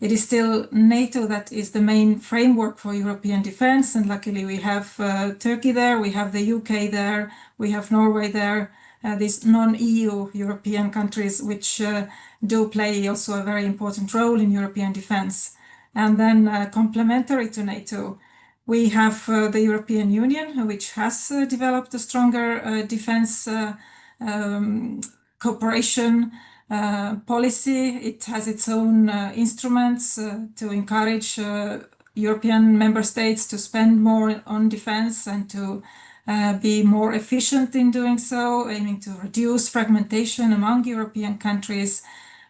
Speaker 5: it is still NATO that is the main framework for European defense, and luckily we have Turkey there, we have the UK there, we have Norway there, these non-EU European countries which do play also a very important role in European defense. And then complementary to NATO, we have the European Union, which has developed a stronger defense cooperation policy. It has its own instruments to encourage European member states to spend more on defense and to be more efficient in doing so, aiming to reduce fragmentation among European countries.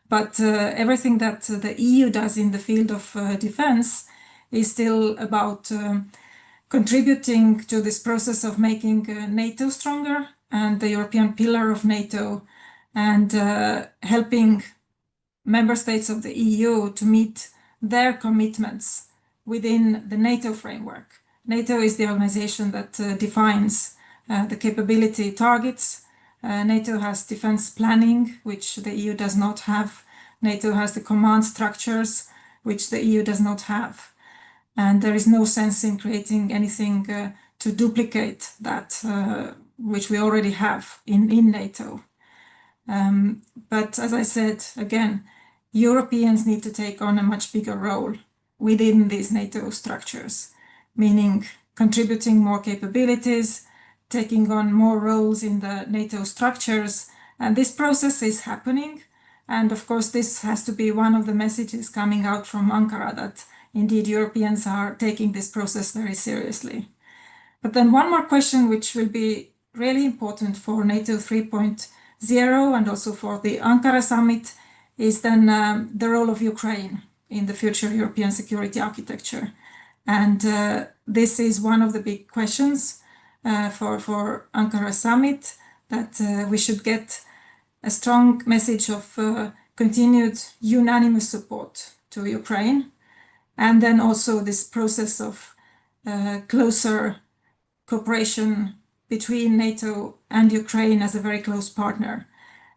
Speaker 5: But everything that the EU does in the field of defense is still about contributing to this process of making NATO stronger and the European pillar of NATO, and helping member states of the EU to meet their commitments within the NATO framework. NATO is the organization that defines the capability targets. NATO has defense planning, which the EU does not have. NATO has the command structures, which the EU does not have. And there is no sense in creating anything to duplicate that, which we already have in NATO. But as I said, again, Europeans need to take on a much bigger role within these NATO structures, meaning contributing more capabilities, taking on more roles in the NATO structures. And this process is happening. And of course, this has to be one of the messages coming out from Ankara, that indeed Europeans are taking this process very seriously. But then one more question, which will be really important for NATO 3.0 and also for the Ankara summit, is then the role of Ukraine in the future European security architecture. And this is one of the big questions for Ankara summit, that we should get a strong message of continued unanimous support to Ukraine. And then also this process of closer cooperation between NATO and Ukraine as a very close partner.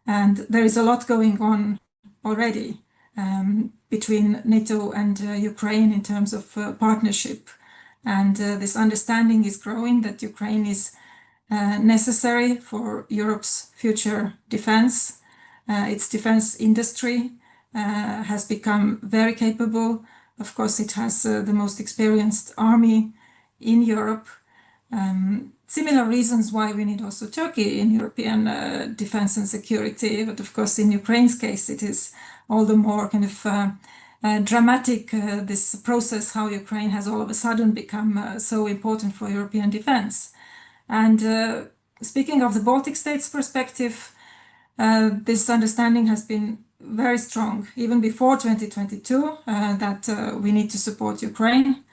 Speaker 5: And there is a lot going on already between NATO and Ukraine in terms of partnership. And this understanding is growing that Ukraine is necessary for Europe's future defense. Its defense industry has become very capable. Of course, it has the most experienced army in Europe. Similar reasons why we need also Turkey in European defense and security. But of course, in Ukraine's case, it is all the more kind of dramatic, this process, how Ukraine has all of a sudden become so important for European defense. And speaking of the Baltic states' perspective, this understanding has been very strong, even before 2022, that we need to support Ukraine.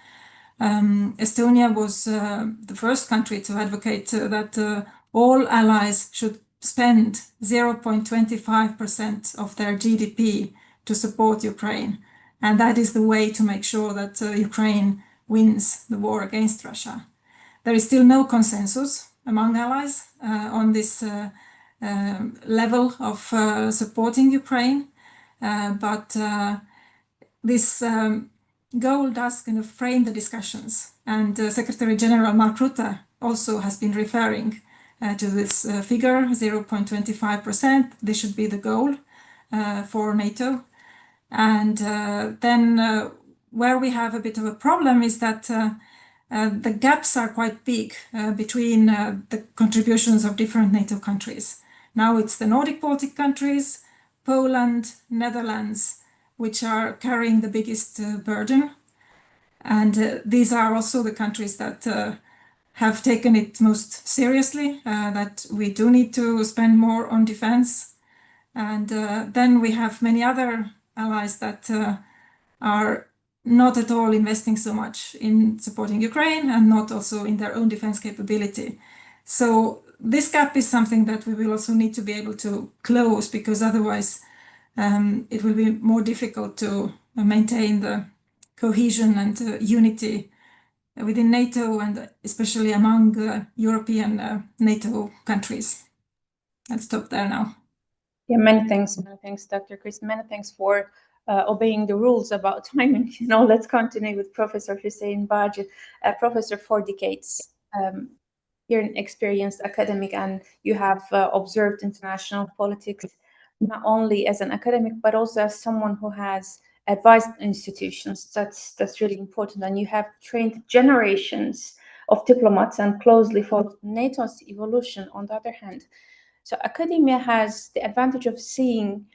Speaker 5: Estonia was the first country to advocate that all allies should spend 0.25% of their GDP to support Ukraine. And that is the way to make sure that Ukraine wins the war against Russia. There is still no consensus among allies on this level of supporting Ukraine, but this goal does kind of frame the discussions. And Secretary General Mark Rutte also has been referring to this figure, 0.25%. This should be the goal for NATO. And then where we have a bit of a problem is that the gaps are quite big between the contributions of different NATO countries. Now it's the Nordic Baltic countries, Poland, Netherlands, which are carrying the biggest burden. And these are also the countries that have taken it most seriously, that we do need to spend more on defense. And then we have many other allies that are not at all investing so much in supporting Ukraine and not also in their own defense capability. So this gap is something that we will also need to be able to close, because otherwise it will be more difficult to maintain the cohesion and unity within NATO and especially among European NATO countries. I'll stop there now.
Speaker 1: Yeah, many thanks, Dr. Kristi. Many thanks for obeying the rules about timing. Let's continue with Professor Hüseyin Bağcı. Professor, 4 decades. You're an experienced academic and you have observed international politics, not only as an academic, but also as someone who has advised institutions. That's really important. And you have trained generations of diplomats and closely followed NATO's evolution on the other hand. So academia has the advantage of seeing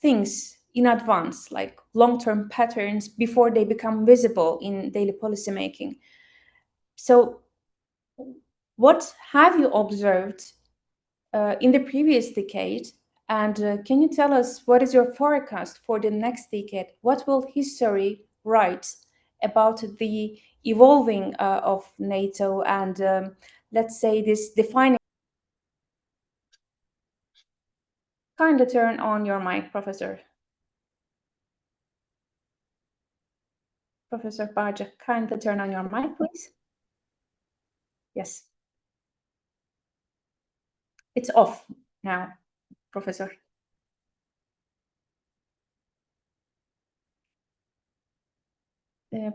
Speaker 1: things in advance, like long-term patterns before they become visible in daily policymaking. So what have you observed in the previous decade? And can you tell us what is your forecast for the next decade? What will history write about the evolving of NATO and let's say this defining? Kindly turn on your mic, Professor. Professor Bağcı, kindly turn on your mic, please. Yes. It's off now, Professor.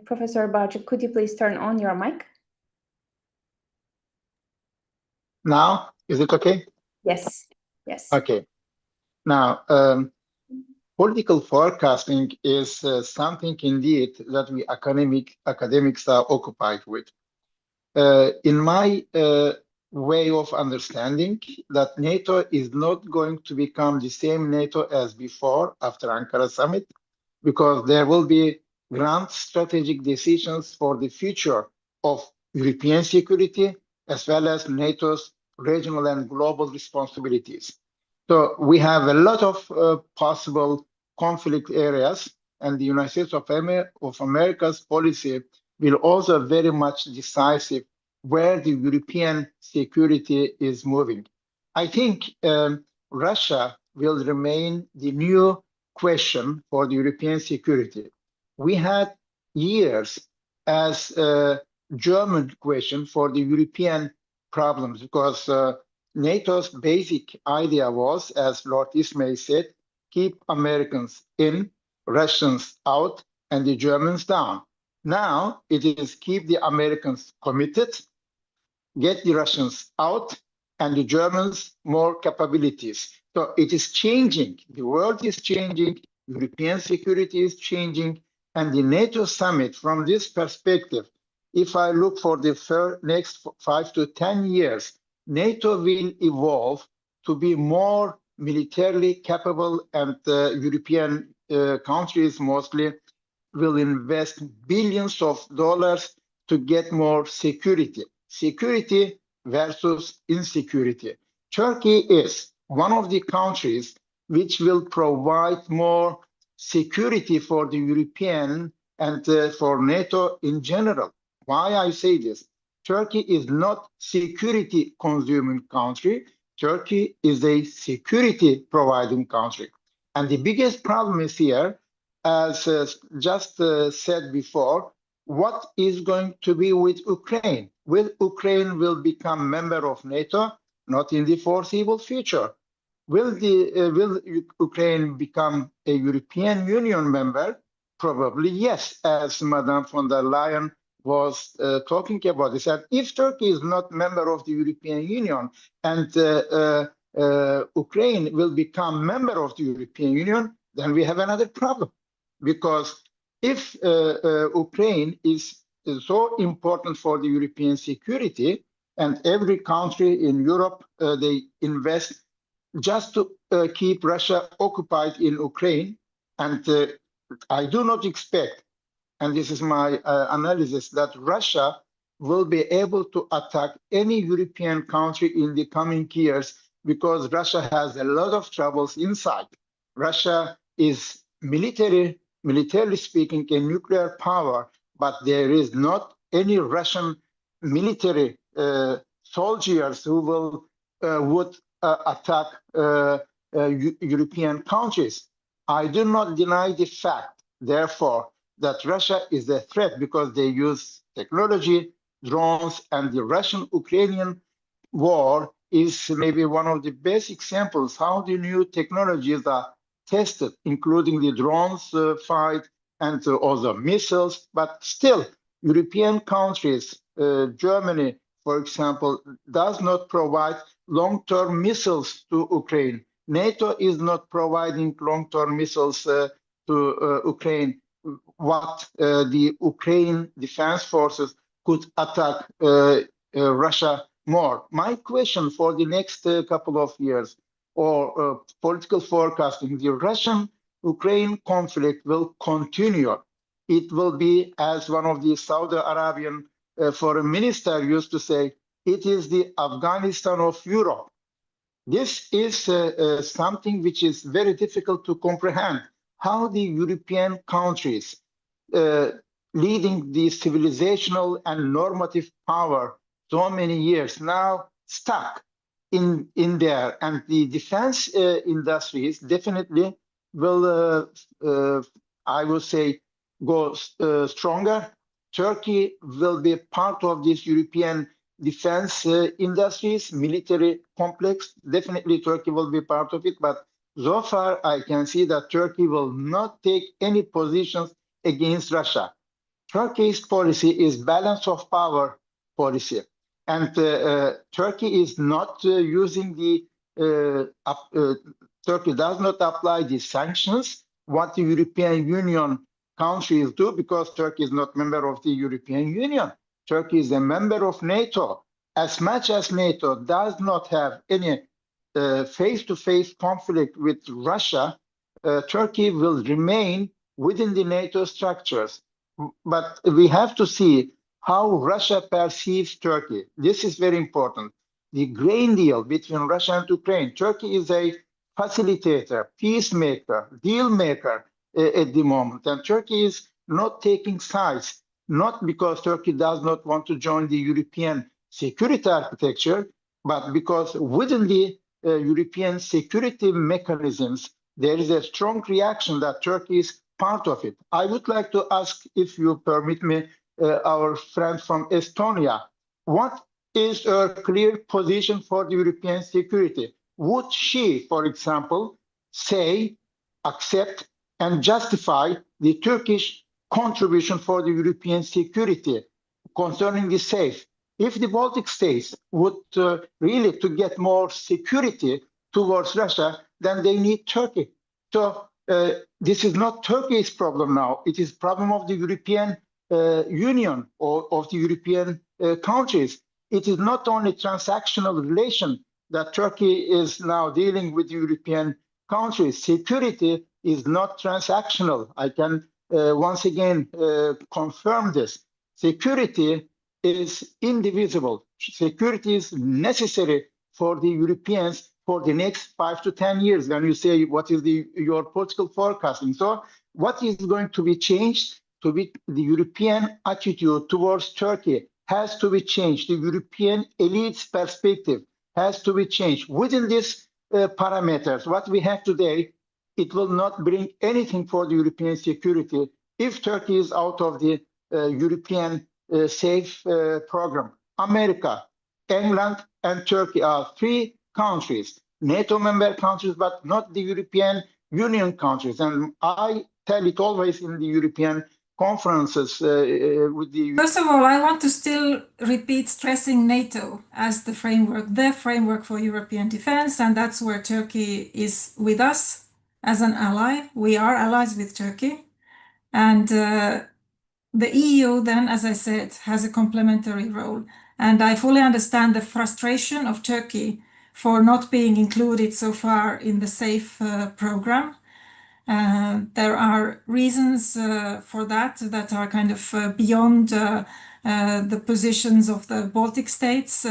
Speaker 1: Professor Bağcı, could you please turn on your mic?
Speaker 6: Now, is it okay?
Speaker 1: Yes, yes.
Speaker 6: Okay. Now, political forecasting is something indeed that we academics are occupied with. In my way of understanding, that NATO is not going to become the same NATO as before after Ankara summit, because there will be grand strategic decisions for the future of European security, as well as NATO's regional and global responsibilities. So we have a lot of possible conflict areas, and the United States of America's policy will also very much decisive where the European security is moving. I think Russia will remain the new question for the European security. We had years as a German question for the European problems, because NATO's basic idea was, as Lord Ismay said, keep Americans in, Russians out, and the Germans down. Now it is keep the Americans committed, get the Russians out, and the Germans more capabilities. So it is changing. The world is changing. European security is changing. And the NATO summit, from this perspective, if I look for the next 5 to 10 years, NATO will evolve to be more militarily capable, and European countries mostly will invest billions of dollars to get more security. Security versus insecurity. Turkey is one of the countries which will provide more security for the European and for NATO in general. Why I say this? Turkey is not security consuming country. Turkey is a security providing country. And the biggest problem is here, as just said before, what is going to be with Ukraine? Will Ukraine will become member of NATO? Not in the foreseeable future. Will Ukraine become a European Union member? Probably yes, as Madame von der Leyen was talking about this. And if Turkey is not member of the European Union and Ukraine will become member of the European Union, then we have another problem. Because if Ukraine is so important for the European security, and every country in Europe, they invest just to keep Russia occupied in Ukraine. And I do not expect, and this is my analysis, that Russia will be able to attack any European country in the coming years, because Russia has a lot of troubles inside. Russia is militarily speaking a nuclear power, but there is not any Russian military soldiers who would attack European countries. I do not deny the fact, therefore, that Russia is a threat because they use technology, drones, and the Russian-Ukrainian war is maybe one of the best examples how the new technologies are tested, including the drones fight and also missiles. But still, European countries, Germany, for example, does not provide long-term missiles to Ukraine. NATO is not providing long-term missiles to Ukraine. What the Ukraine defense forces could attack Russia more. My question for the next couple of years, or political forecasting, the Russian-Ukraine conflict will continue. It will be, as one of the Saudi Arabian foreign minister used to say, it is the Afghanistan of Europe. This is something which is very difficult to comprehend, how the European countries leading the civilizational and normative power so many years now stuck in there, and the defense industries definitely will, I would say, go stronger. Turkey will be part of this European defense industries, military complex. Definitely Turkey will be part of it, but so far I can see that Turkey will not take any positions against Russia. Turkey's policy is balance of power policy. And Turkey is not using the, Turkey does not apply the sanctions, what the European Union countries do, because Turkey is not member of the European Union. Turkey is a member of NATO. As much as NATO does not have any face-to-face conflict with Russia, Turkey will remain within the NATO structures. But we have to see how Russia perceives Turkey. This is very important. The grain deal between Russia and Ukraine, Turkey is a facilitator, peacemaker, deal maker at the moment. And Turkey is not taking sides, not because Turkey does not want to join the European security architecture, but because within the European security mechanisms, there is a strong reaction that Turkey is part of it. I would like to ask, if you permit me, our friend from Estonia, what is her clear position for the European security? Would she, for example, say, accept, and justify the Turkish contribution for the European security concerning the SAFE? If the Baltic states would really to get more security towards Russia, then they need Turkey. So this is not Turkey's problem now. It is problem of the European Union or of the European countries. It is not only transactional relation that Turkey is now dealing with European countries. Security is not transactional. I can once again confirm this. Security is indivisible. Security is necessary for the Europeans for the next 5 to 10 years. When you say what is your political forecasting, so what is going to be changed? To be the European attitude towards Turkey has to be changed. The European elite's perspective has to be changed. Within these parameters, what we have today, it will not bring anything for the European security if Turkey is out of the European SAFE program. America, England, and Turkey are 3 countries, NATO member countries, but not the European Union countries. And I tell it always in the European conferences with the...
Speaker 5: First of all, I want to still repeat stressing NATO as the framework for European defense, and that's where Turkey is with us as an ally. We are allies with Turkey. And the EU then, as I said, has a complementary role. And I fully understand the frustration of Turkey for not being included so far in the SAFE program. There are reasons for that are kind of beyond the positions of the Baltic states.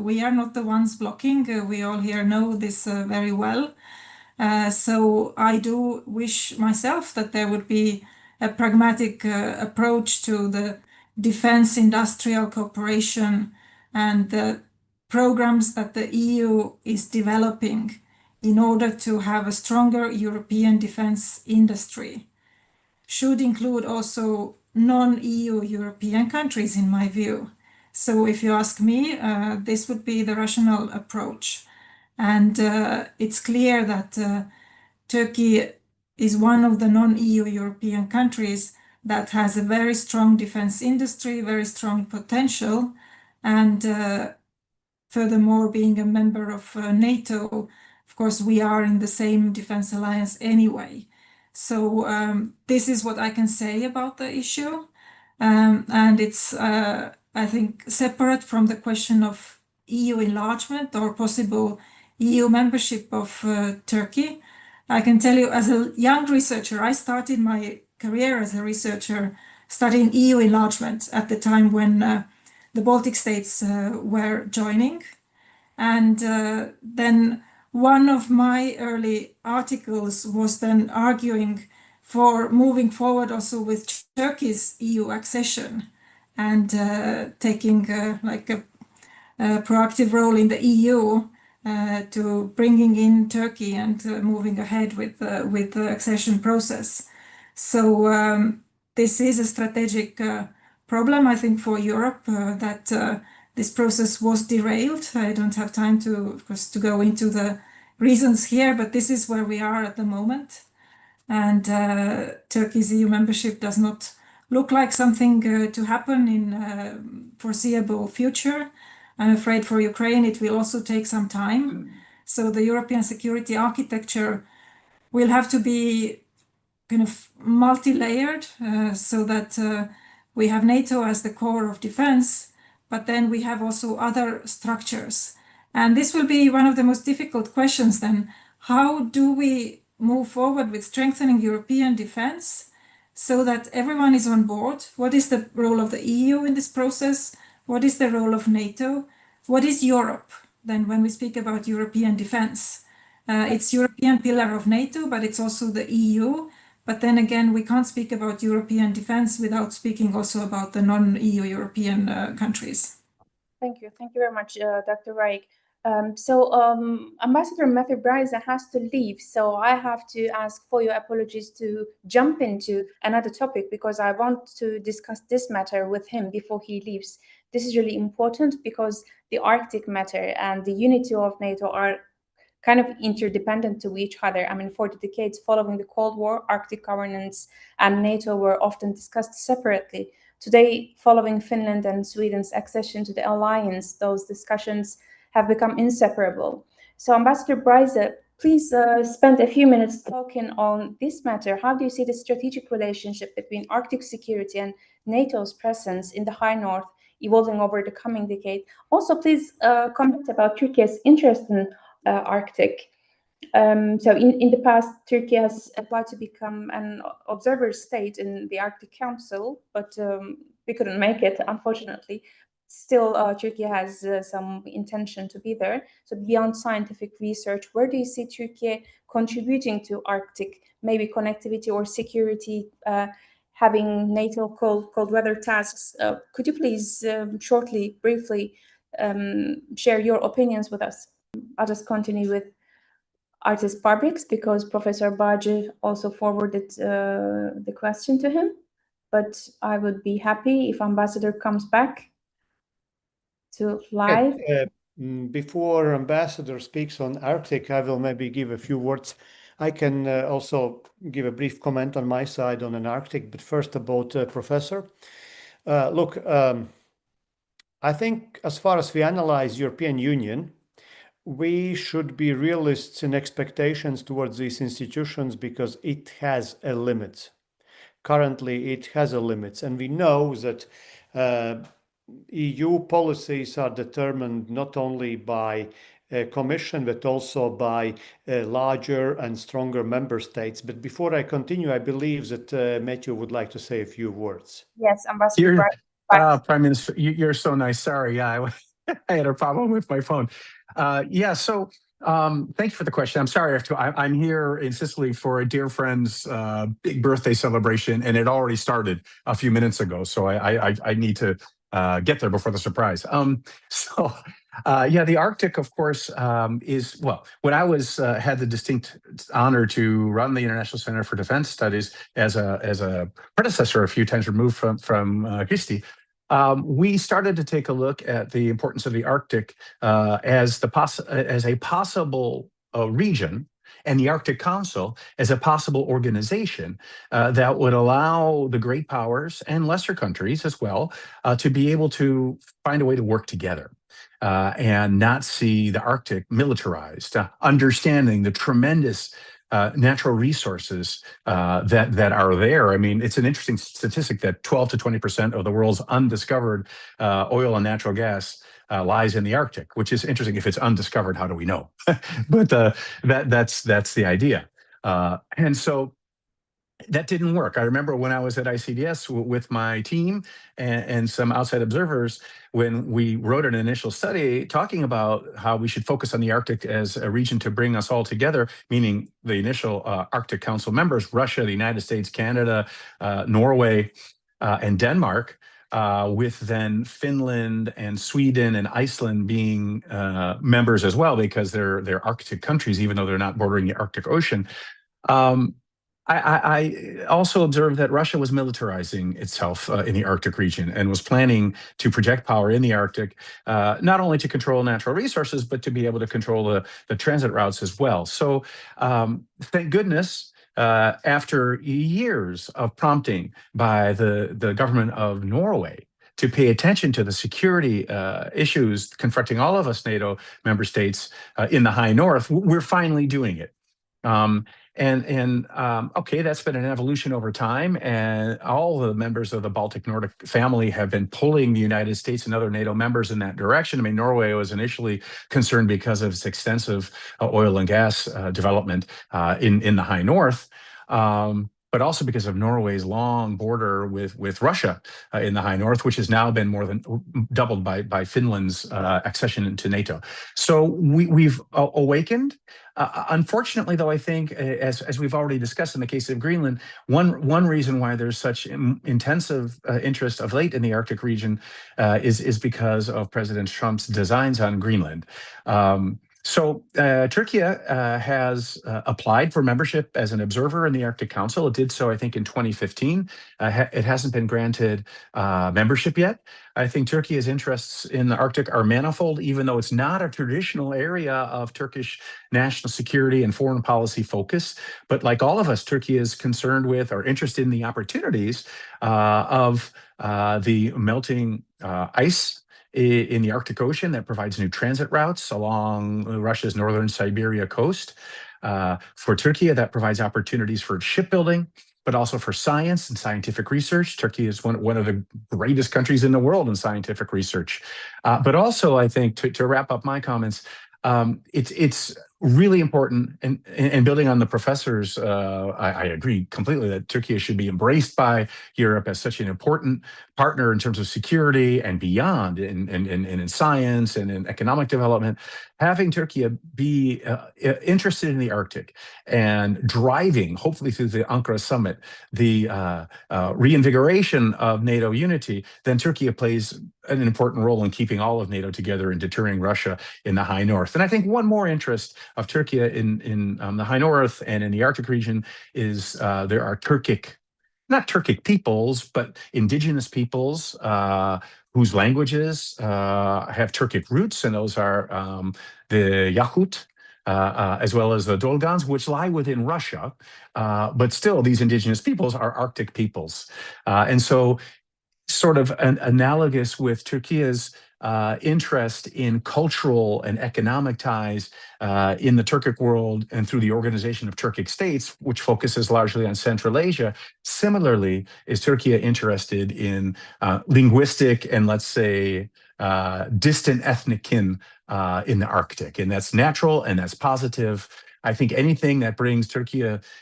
Speaker 5: We are not the ones blocking. We all here know this very well. So I do wish myself that there would be a pragmatic approach to the defense industrial cooperation and the programs that the EU is developing in order to have a stronger European defense industry. Should include also non-EU European countries, in my view. So if you ask me, this would be the rational approach. And it's clear that Turkey is one of the non-EU European countries that has a very strong defense industry, very strong potential, and furthermore, being a member of NATO, of course, we are in the same defense alliance anyway. So this is what I can say about the issue. And it's, I think, separate from the question of EU enlargement or possible EU membership of Turkey. I can tell you, as a young researcher, I started my career as a researcher studying EU enlargement at the time when the Baltic states were joining. And then one of my early articles was then arguing for moving forward also with Turkey's EU accession and taking like a proactive role in the EU to bringing in Turkey and moving ahead with the accession process. So this is a strategic problem, I think, for Europe that this process was derailed. I don't have time to, of course, to go into the reasons here, but this is where we are at the moment. And Turkey's EU membership does not look like something to happen in foreseeable future. I'm afraid for Ukraine, it will also take some time. So the European security architecture will have to be kind of multi-layered so that we have NATO as the core of defense, but then we have also other structures. And this will be one of the most difficult questions then. How do we move forward with strengthening European defense so that everyone is on board? What is the role of the EU in this process? What is the role of NATO? What is Europe then when we speak about European defense? It's European pillar of NATO, but it's also the EU. But then again, we can't speak about European defense without speaking also about the non-EU European countries.
Speaker 1: Thank you. Thank you very much, Dr. Raik. Ambassador Matthew Bryza has to leave, so I have to ask for your apologies to jump into another topic because I want to discuss this matter with him before he leaves. This is really important because the Arctic matter and the unity of NATO are kind of interdependent to each other. I mean, for the decades following the Cold War, Arctic governance and NATO were often discussed separately. Today, following Finland and Sweden's accession to the alliance, those discussions have become inseparable. So Ambassador Bryza, please spend a few minutes talking on this matter. How do you see the strategic relationship between Arctic security and NATO's presence in the High North evolving over the coming decade? Also, please comment about Turkey's interest in Arctic. So in the past, Turkey has applied to become an observer state in the Arctic Council, but we couldn't make it, unfortunately. Still, Turkey has some intention to be there. So beyond scientific research, where do you see Turkey contributing to Arctic, maybe connectivity or security, having NATO cold weather tasks? Could you please shortly, briefly share your opinions with us? I'll just continue with Artis Pabriks because Professor Bağcı also forwarded the question to him. But I would be happy if Ambassador comes back to live.
Speaker 3: Before Ambassador speaks on Arctic, I will maybe give a few words I can also give a brief comment on my side on an Arctic, but first about Professor. Look, I think as far as we analyze European Union, we should be realists in expectations towards these institutions because it has a limit. Currently, it has a limit, and we know that EU policies are determined not only by Commission, but also by larger and stronger member states. But before I continue, I believe that METU would like to say a few words.
Speaker 1: Yes, Ambassador Bryza.
Speaker 4: Prime Minister, you're so nice. Sorry, yeah, I had a problem with my phone. Yeah, so thank you for the question. I'm sorry, I'm here in Sicily for a dear friend's big birthday celebration, and it already started a few minutes ago. So I need to get there before the surprise. Yeah, the Arctic, of course, is, well, when I had the distinct honor to run the International Center for Defense Studies as a predecessor a few times removed from Kristi, we started to take a look at the importance of the Arctic as a possible region, and the Arctic Council as a possible organization that would allow the great powers and lesser countries as well to be able to find a way to work together and not see the Arctic militarized, understanding the tremendous natural resources that are there. I mean, it's an interesting statistic that 12 to 20% of the world's undiscovered oil and natural gas lies in the Arctic, which is interesting. If it's undiscovered, how do we know? But that's the idea. And so that didn't work. I remember when I was at ICDS with my team and some outside observers, when we wrote an initial study talking about how we should focus on the Arctic as a region to bring us all together, meaning the initial Arctic Council members, Russia, the United States, Canada, Norway, and Denmark, with then Finland and Sweden and Iceland being members as well, because they're Arctic countries, even though they're not bordering the Arctic Ocean. I also observed that Russia was militarizing itself in the Arctic region and was planning to project power in the Arctic, not only to control natural resources, but to be able to control the transit routes as well. So thank goodness, after years of prompting by the government of Norway to pay attention to the security issues confronting all of us NATO member states in the high north, we're finally doing it. Okay, that's been an evolution over time, and all the members of the Baltic Nordic family have been pulling the United States and other NATO members in that direction. I mean, Norway was initially concerned because of its extensive oil and gas development in the high north. But also because of Norway's long border with Russia in the high north, which has now been more than doubled by Finland's accession into NATO. So we've awakened. Unfortunately, though, I think, as we've already discussed in the case of Greenland, one reason why there's such intensive interest of late in the Arctic region is because of President Trump's designs on Greenland. So Turkey has applied for membership as an observer in the Arctic Council. It did so, I think, in 2015. It hasn't been granted membership yet. I think Turkey's interests in the Arctic are manifold, even though it's not a traditional area of Turkish national security and foreign policy focus. But like all of us, Turkey is concerned with or interested in the opportunities of the melting ice in the Arctic Ocean that provides new transit routes along Russia's northern Siberia coast. For Turkey, that provides opportunities for shipbuilding, but also for science and scientific research. Turkey is one of the greatest countries in the world in scientific research. But also, I think, to wrap up my comments, it's really important, and building on the professors, I agree completely that Turkey should be embraced by Europe as such an important partner in terms of security and beyond, in science and in economic development. Having Turkey be interested in the Arctic and driving, hopefully through the Ankara summit, the reinvigoration of NATO unity, then Turkey plays an important role in keeping all of NATO together and deterring Russia in the high north. And I think one more interest of Turkey in the high north and in the Arctic region is there are not Turkic peoples, but indigenous peoples whose languages have Turkic roots, and those are the Yahut, as well as the Dolgans, which lie within Russia. But still, these indigenous peoples are Arctic peoples. And so sort of analogous with Turkey's interest in cultural and economic ties in the Turkic world and through the Organization of Turkic States, which focuses largely on Central Asia. Similarly, is Turkey interested in linguistic and, let's say, distant ethnic kin in the Arctic. And that's natural and that's positive. I think anything that brings Turkey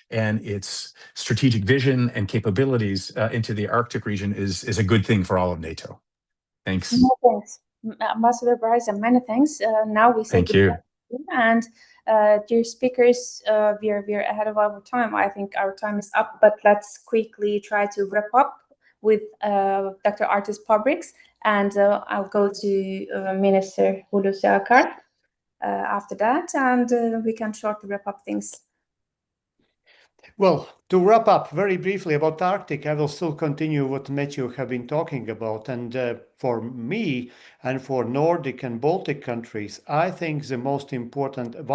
Speaker 4: and its strategic vision and capabilities into the Arctic region is a good thing for all of NATO. Thanks.
Speaker 1: Many thanks, Ambassador Bryza. Many thanks. Now we say
Speaker 4: Thank you.
Speaker 1: And dear speakers, we're ahead of our time. I think our time is up, but let's quickly try to wrap up with Dr. Artis Pabriks, and I'll go to Minister Hulusi Akar after that, and we can shortly wrap up things.
Speaker 3: Well, to wrap up very briefly about Arctic, I will still continue what METU have been talking about. And for me and for Nordic and Baltic countries, I think one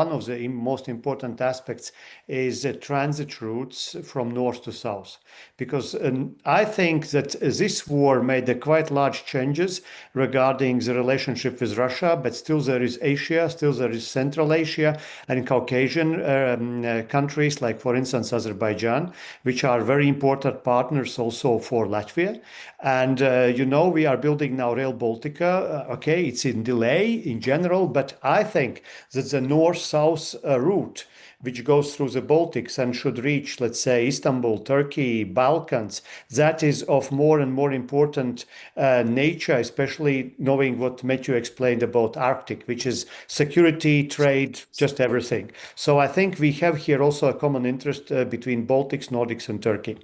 Speaker 3: of the most important aspects is transit routes from north to south. Because I think that this war made quite large changes regarding the relationship with Russia, but still there is Asia, still there is Central Asia and Caucasian countries, like for instance Azerbaijan, which are very important partners also for Latvia. And we are building now Rail Baltica. Okay, it's in delay in general, but I think that the north-south route, which goes through the Baltics and should reach, let's say, Istanbul, Turkey, Balkans, that is of more and more important nature, especially knowing what METU explained about Arctic, which is security, trade, just everything. So I think we have here also a common interest between Baltics, Nordics, and Turkey.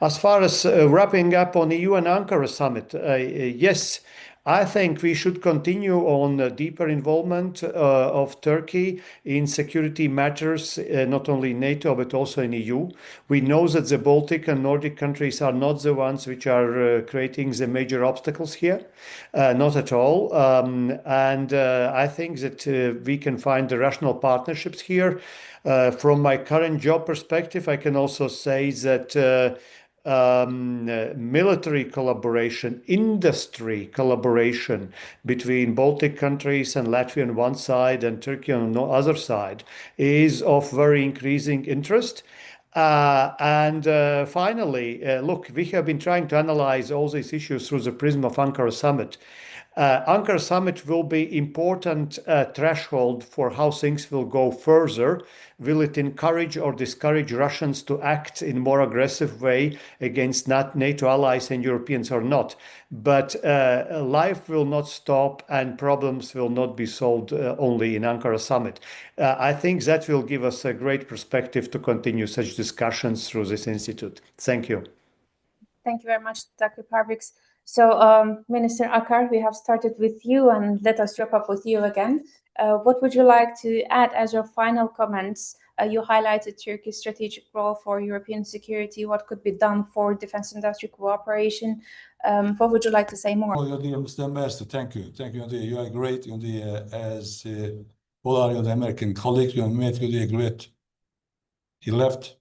Speaker 3: As far as wrapping up on EU and Ankara summit, yes, I think we should continue on deeper involvement of Turkey in security matters, not only in NATO, but also in EU. We know that the Baltic and Nordic countries are not the ones which are creating the major obstacles here, not at all. And I think that we can find the rational partnerships here. From my current job perspective, I can also say that military collaboration, industry collaboration between Baltic countries and Latvia on one side and Turkey on the other side is of very increasing interest. And finally, look, we have been trying to analyze all these issues through the prism of Ankara summit. Ankara summit will be important threshold for how things will go further. Will it encourage or discourage Russians to act in more aggressive way against NATO allies and Europeans or not? But life will not stop and problems will not be solved only in Ankara summit. I think that will give us a great perspective to continue such discussions through this institute. Thank you.
Speaker 1: Thank you very much, Dr. Pabriks. So, Minister Akar, we have started with you, and let us wrap up with you again. What would you like to add as your final comments? You highlighted Turkey's strategic role for European security. What could be done for defense industry cooperation? What would you like to say more?
Speaker 2: Oh, Mr. Ambassador, thank you. Thank you. You are great. As all our American colleagues, you met great. He left.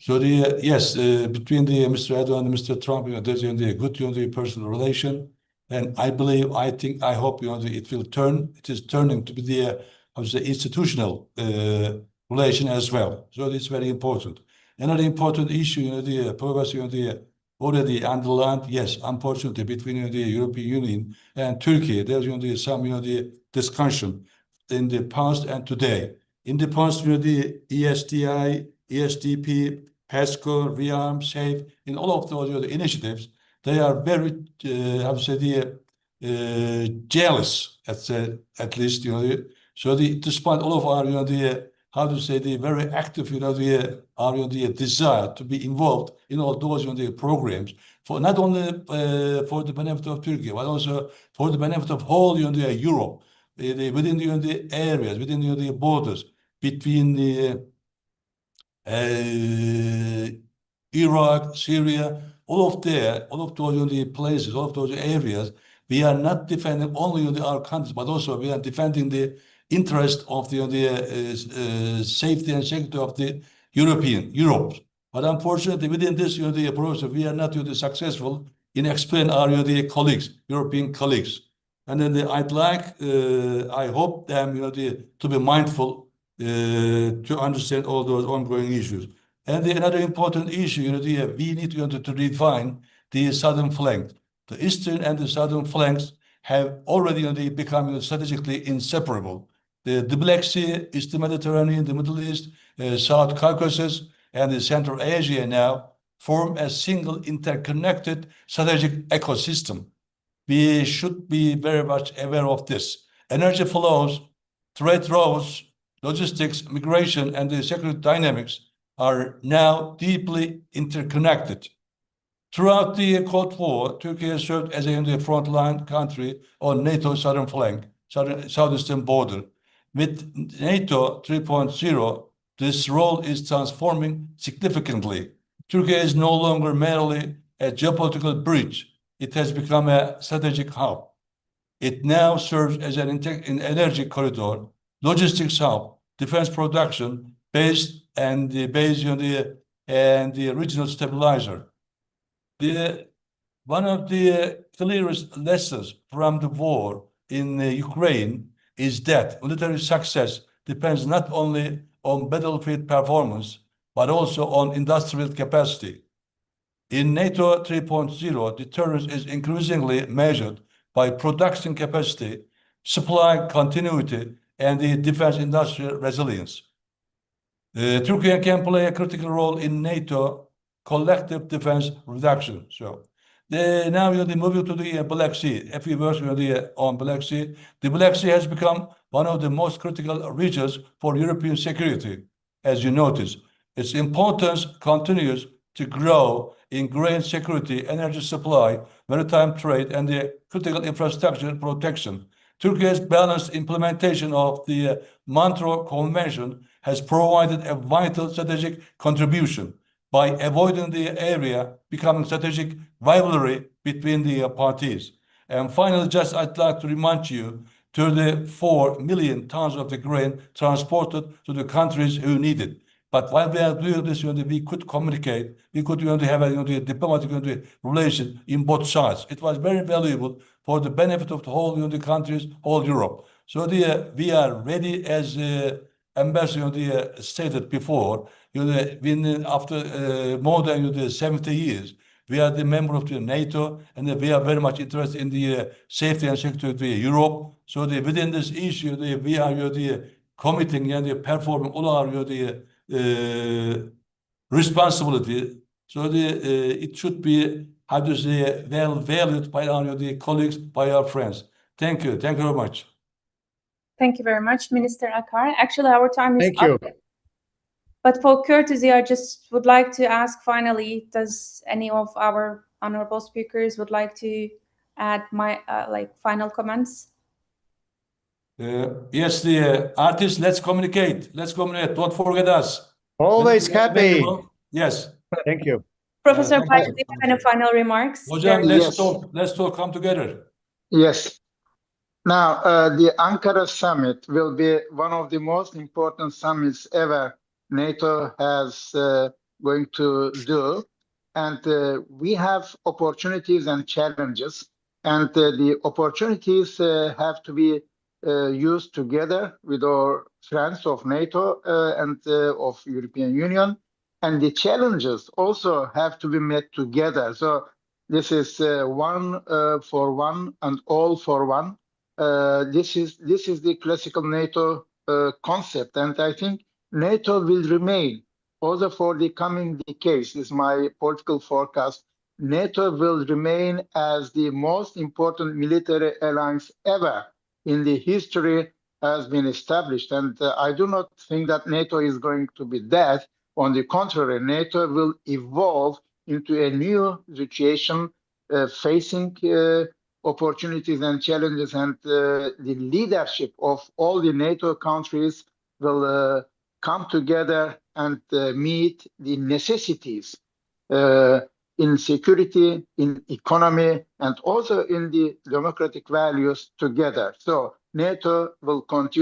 Speaker 2: So yes, between Mr. Erdogan and Mr. Trump, there's a good personal relation, and I believe, I hope it will turn. It is turning to be the institutional relation as well. So it's very important. Another important issue, the progress, already underlined. Yes, unfortunately, between the European Union and Turkey, there's some the discussion in the past and today. In the past, the ESDI, ESDP, PESCO, ReArm, SAFE, in all of those initiatives, they are very, jealous, at least, So despite all of our, the very active, our desire to be involved in all those programs, for not only for the benefit of Turkey, but also for the benefit of whole Europe, within the areas, within the borders between the Iraq, Syria, all of those places, all of those areas, we are not defending only our countries, but also we are defending the interest of the safety and security of the Europe. But unfortunately, within this process, we are not successful in explaining our European colleagues. And then I'd like, I hope them to be mindful to understand all those ongoing issues. And another important issue, we need to redefine the southern flank. The eastern and the southern flanks have already become strategically inseparable. The Black Sea, East Mediterranean, the Middle East, South Caucasus, and the Central Asia now form a single interconnected strategic ecosystem. We should be very much aware of this. Energy flows, trade routes, logistics, migration, and the security dynamics are now deeply interconnected. Throughout the Cold War, Turkey served as a frontline country on NATO's southern flank, southeastern border. With NATO 3.0, this role is transforming significantly. Turkey is no longer merely a geopolitical bridge. It has become a strategic hub. It now serves as an energy corridor, logistics hub, defense production, and the regional stabilizer. One of the clearest lessons from the war in Ukraine is that military success depends not only on battlefield performance, but also on industrial capacity. In NATO 3.0, deterrence is increasingly measured by production capacity, supply continuity, and the defense industrial resilience. Turkey can play a critical role in NATO collective defense reduction. So now moving to the Black Sea. A few words on Black Sea. The Black Sea has become one of the most critical regions for European security, as you notice. Its importance continues to grow in grain security, energy supply, maritime trade, and the critical infrastructure protection. Turkey's balanced implementation of the Montreux Convention has provided a vital strategic contribution by avoiding the area becoming strategic rivalry between the parties. And finally, I'd like to remind you, 34 million tons of the grain transported to the countries who need it. But while we are doing this, we could communicate, we could have a diplomatic relation in both sides. It was very valuable for the benefit of the whole countries, whole Europe. So we are ready, as Ambassador stated before, after more than 70 years, we are the member of the NATO, and we are very much interested in the safety and security of Europe. So within this issue, we are committing and performing all our responsibility. So it should be, well valued by our colleagues, by our friends. Thank you. Thank you very much.
Speaker 1: Thank you very much, Minister Akar. Actually, our time is up.
Speaker 3: Thank you.
Speaker 1: But for courtesy, I just would like to ask finally, does any of our honorable speakers would like to add my final comments?
Speaker 2: Yes, the artists, let's communicate. Let's communicate. Don't forget us.
Speaker 3: Always happy.
Speaker 2: Yes.
Speaker 3: Thank you.
Speaker 1: Professor
Speaker 2: thank
Speaker 1: Bağcı,
Speaker 2: you.
Speaker 1: do you have any final remarks?
Speaker 2: Hocam,
Speaker 6: Yes.
Speaker 2: let's talk, come together.
Speaker 6: Yes. Now, the Ankara summit will be one of the most important summits ever NATO has going to do. And we have opportunities and challenges. And the opportunities have to be used together with our friends of NATO and of European Union. And the challenges also have to be met together. So this is one for one and all for one. This is the classical NATO concept, and I think NATO will remain also for the coming decades. This is my political forecast. NATO will remain as the most important military alliance ever in the history has been established, and I do not think that NATO is going to be dead. On the contrary, NATO will evolve into a new situation, facing opportunities and challenges, and the leadership of all the NATO countries will come together and meet the necessities in security, in economy, and also in the democratic values together. So NATO will continue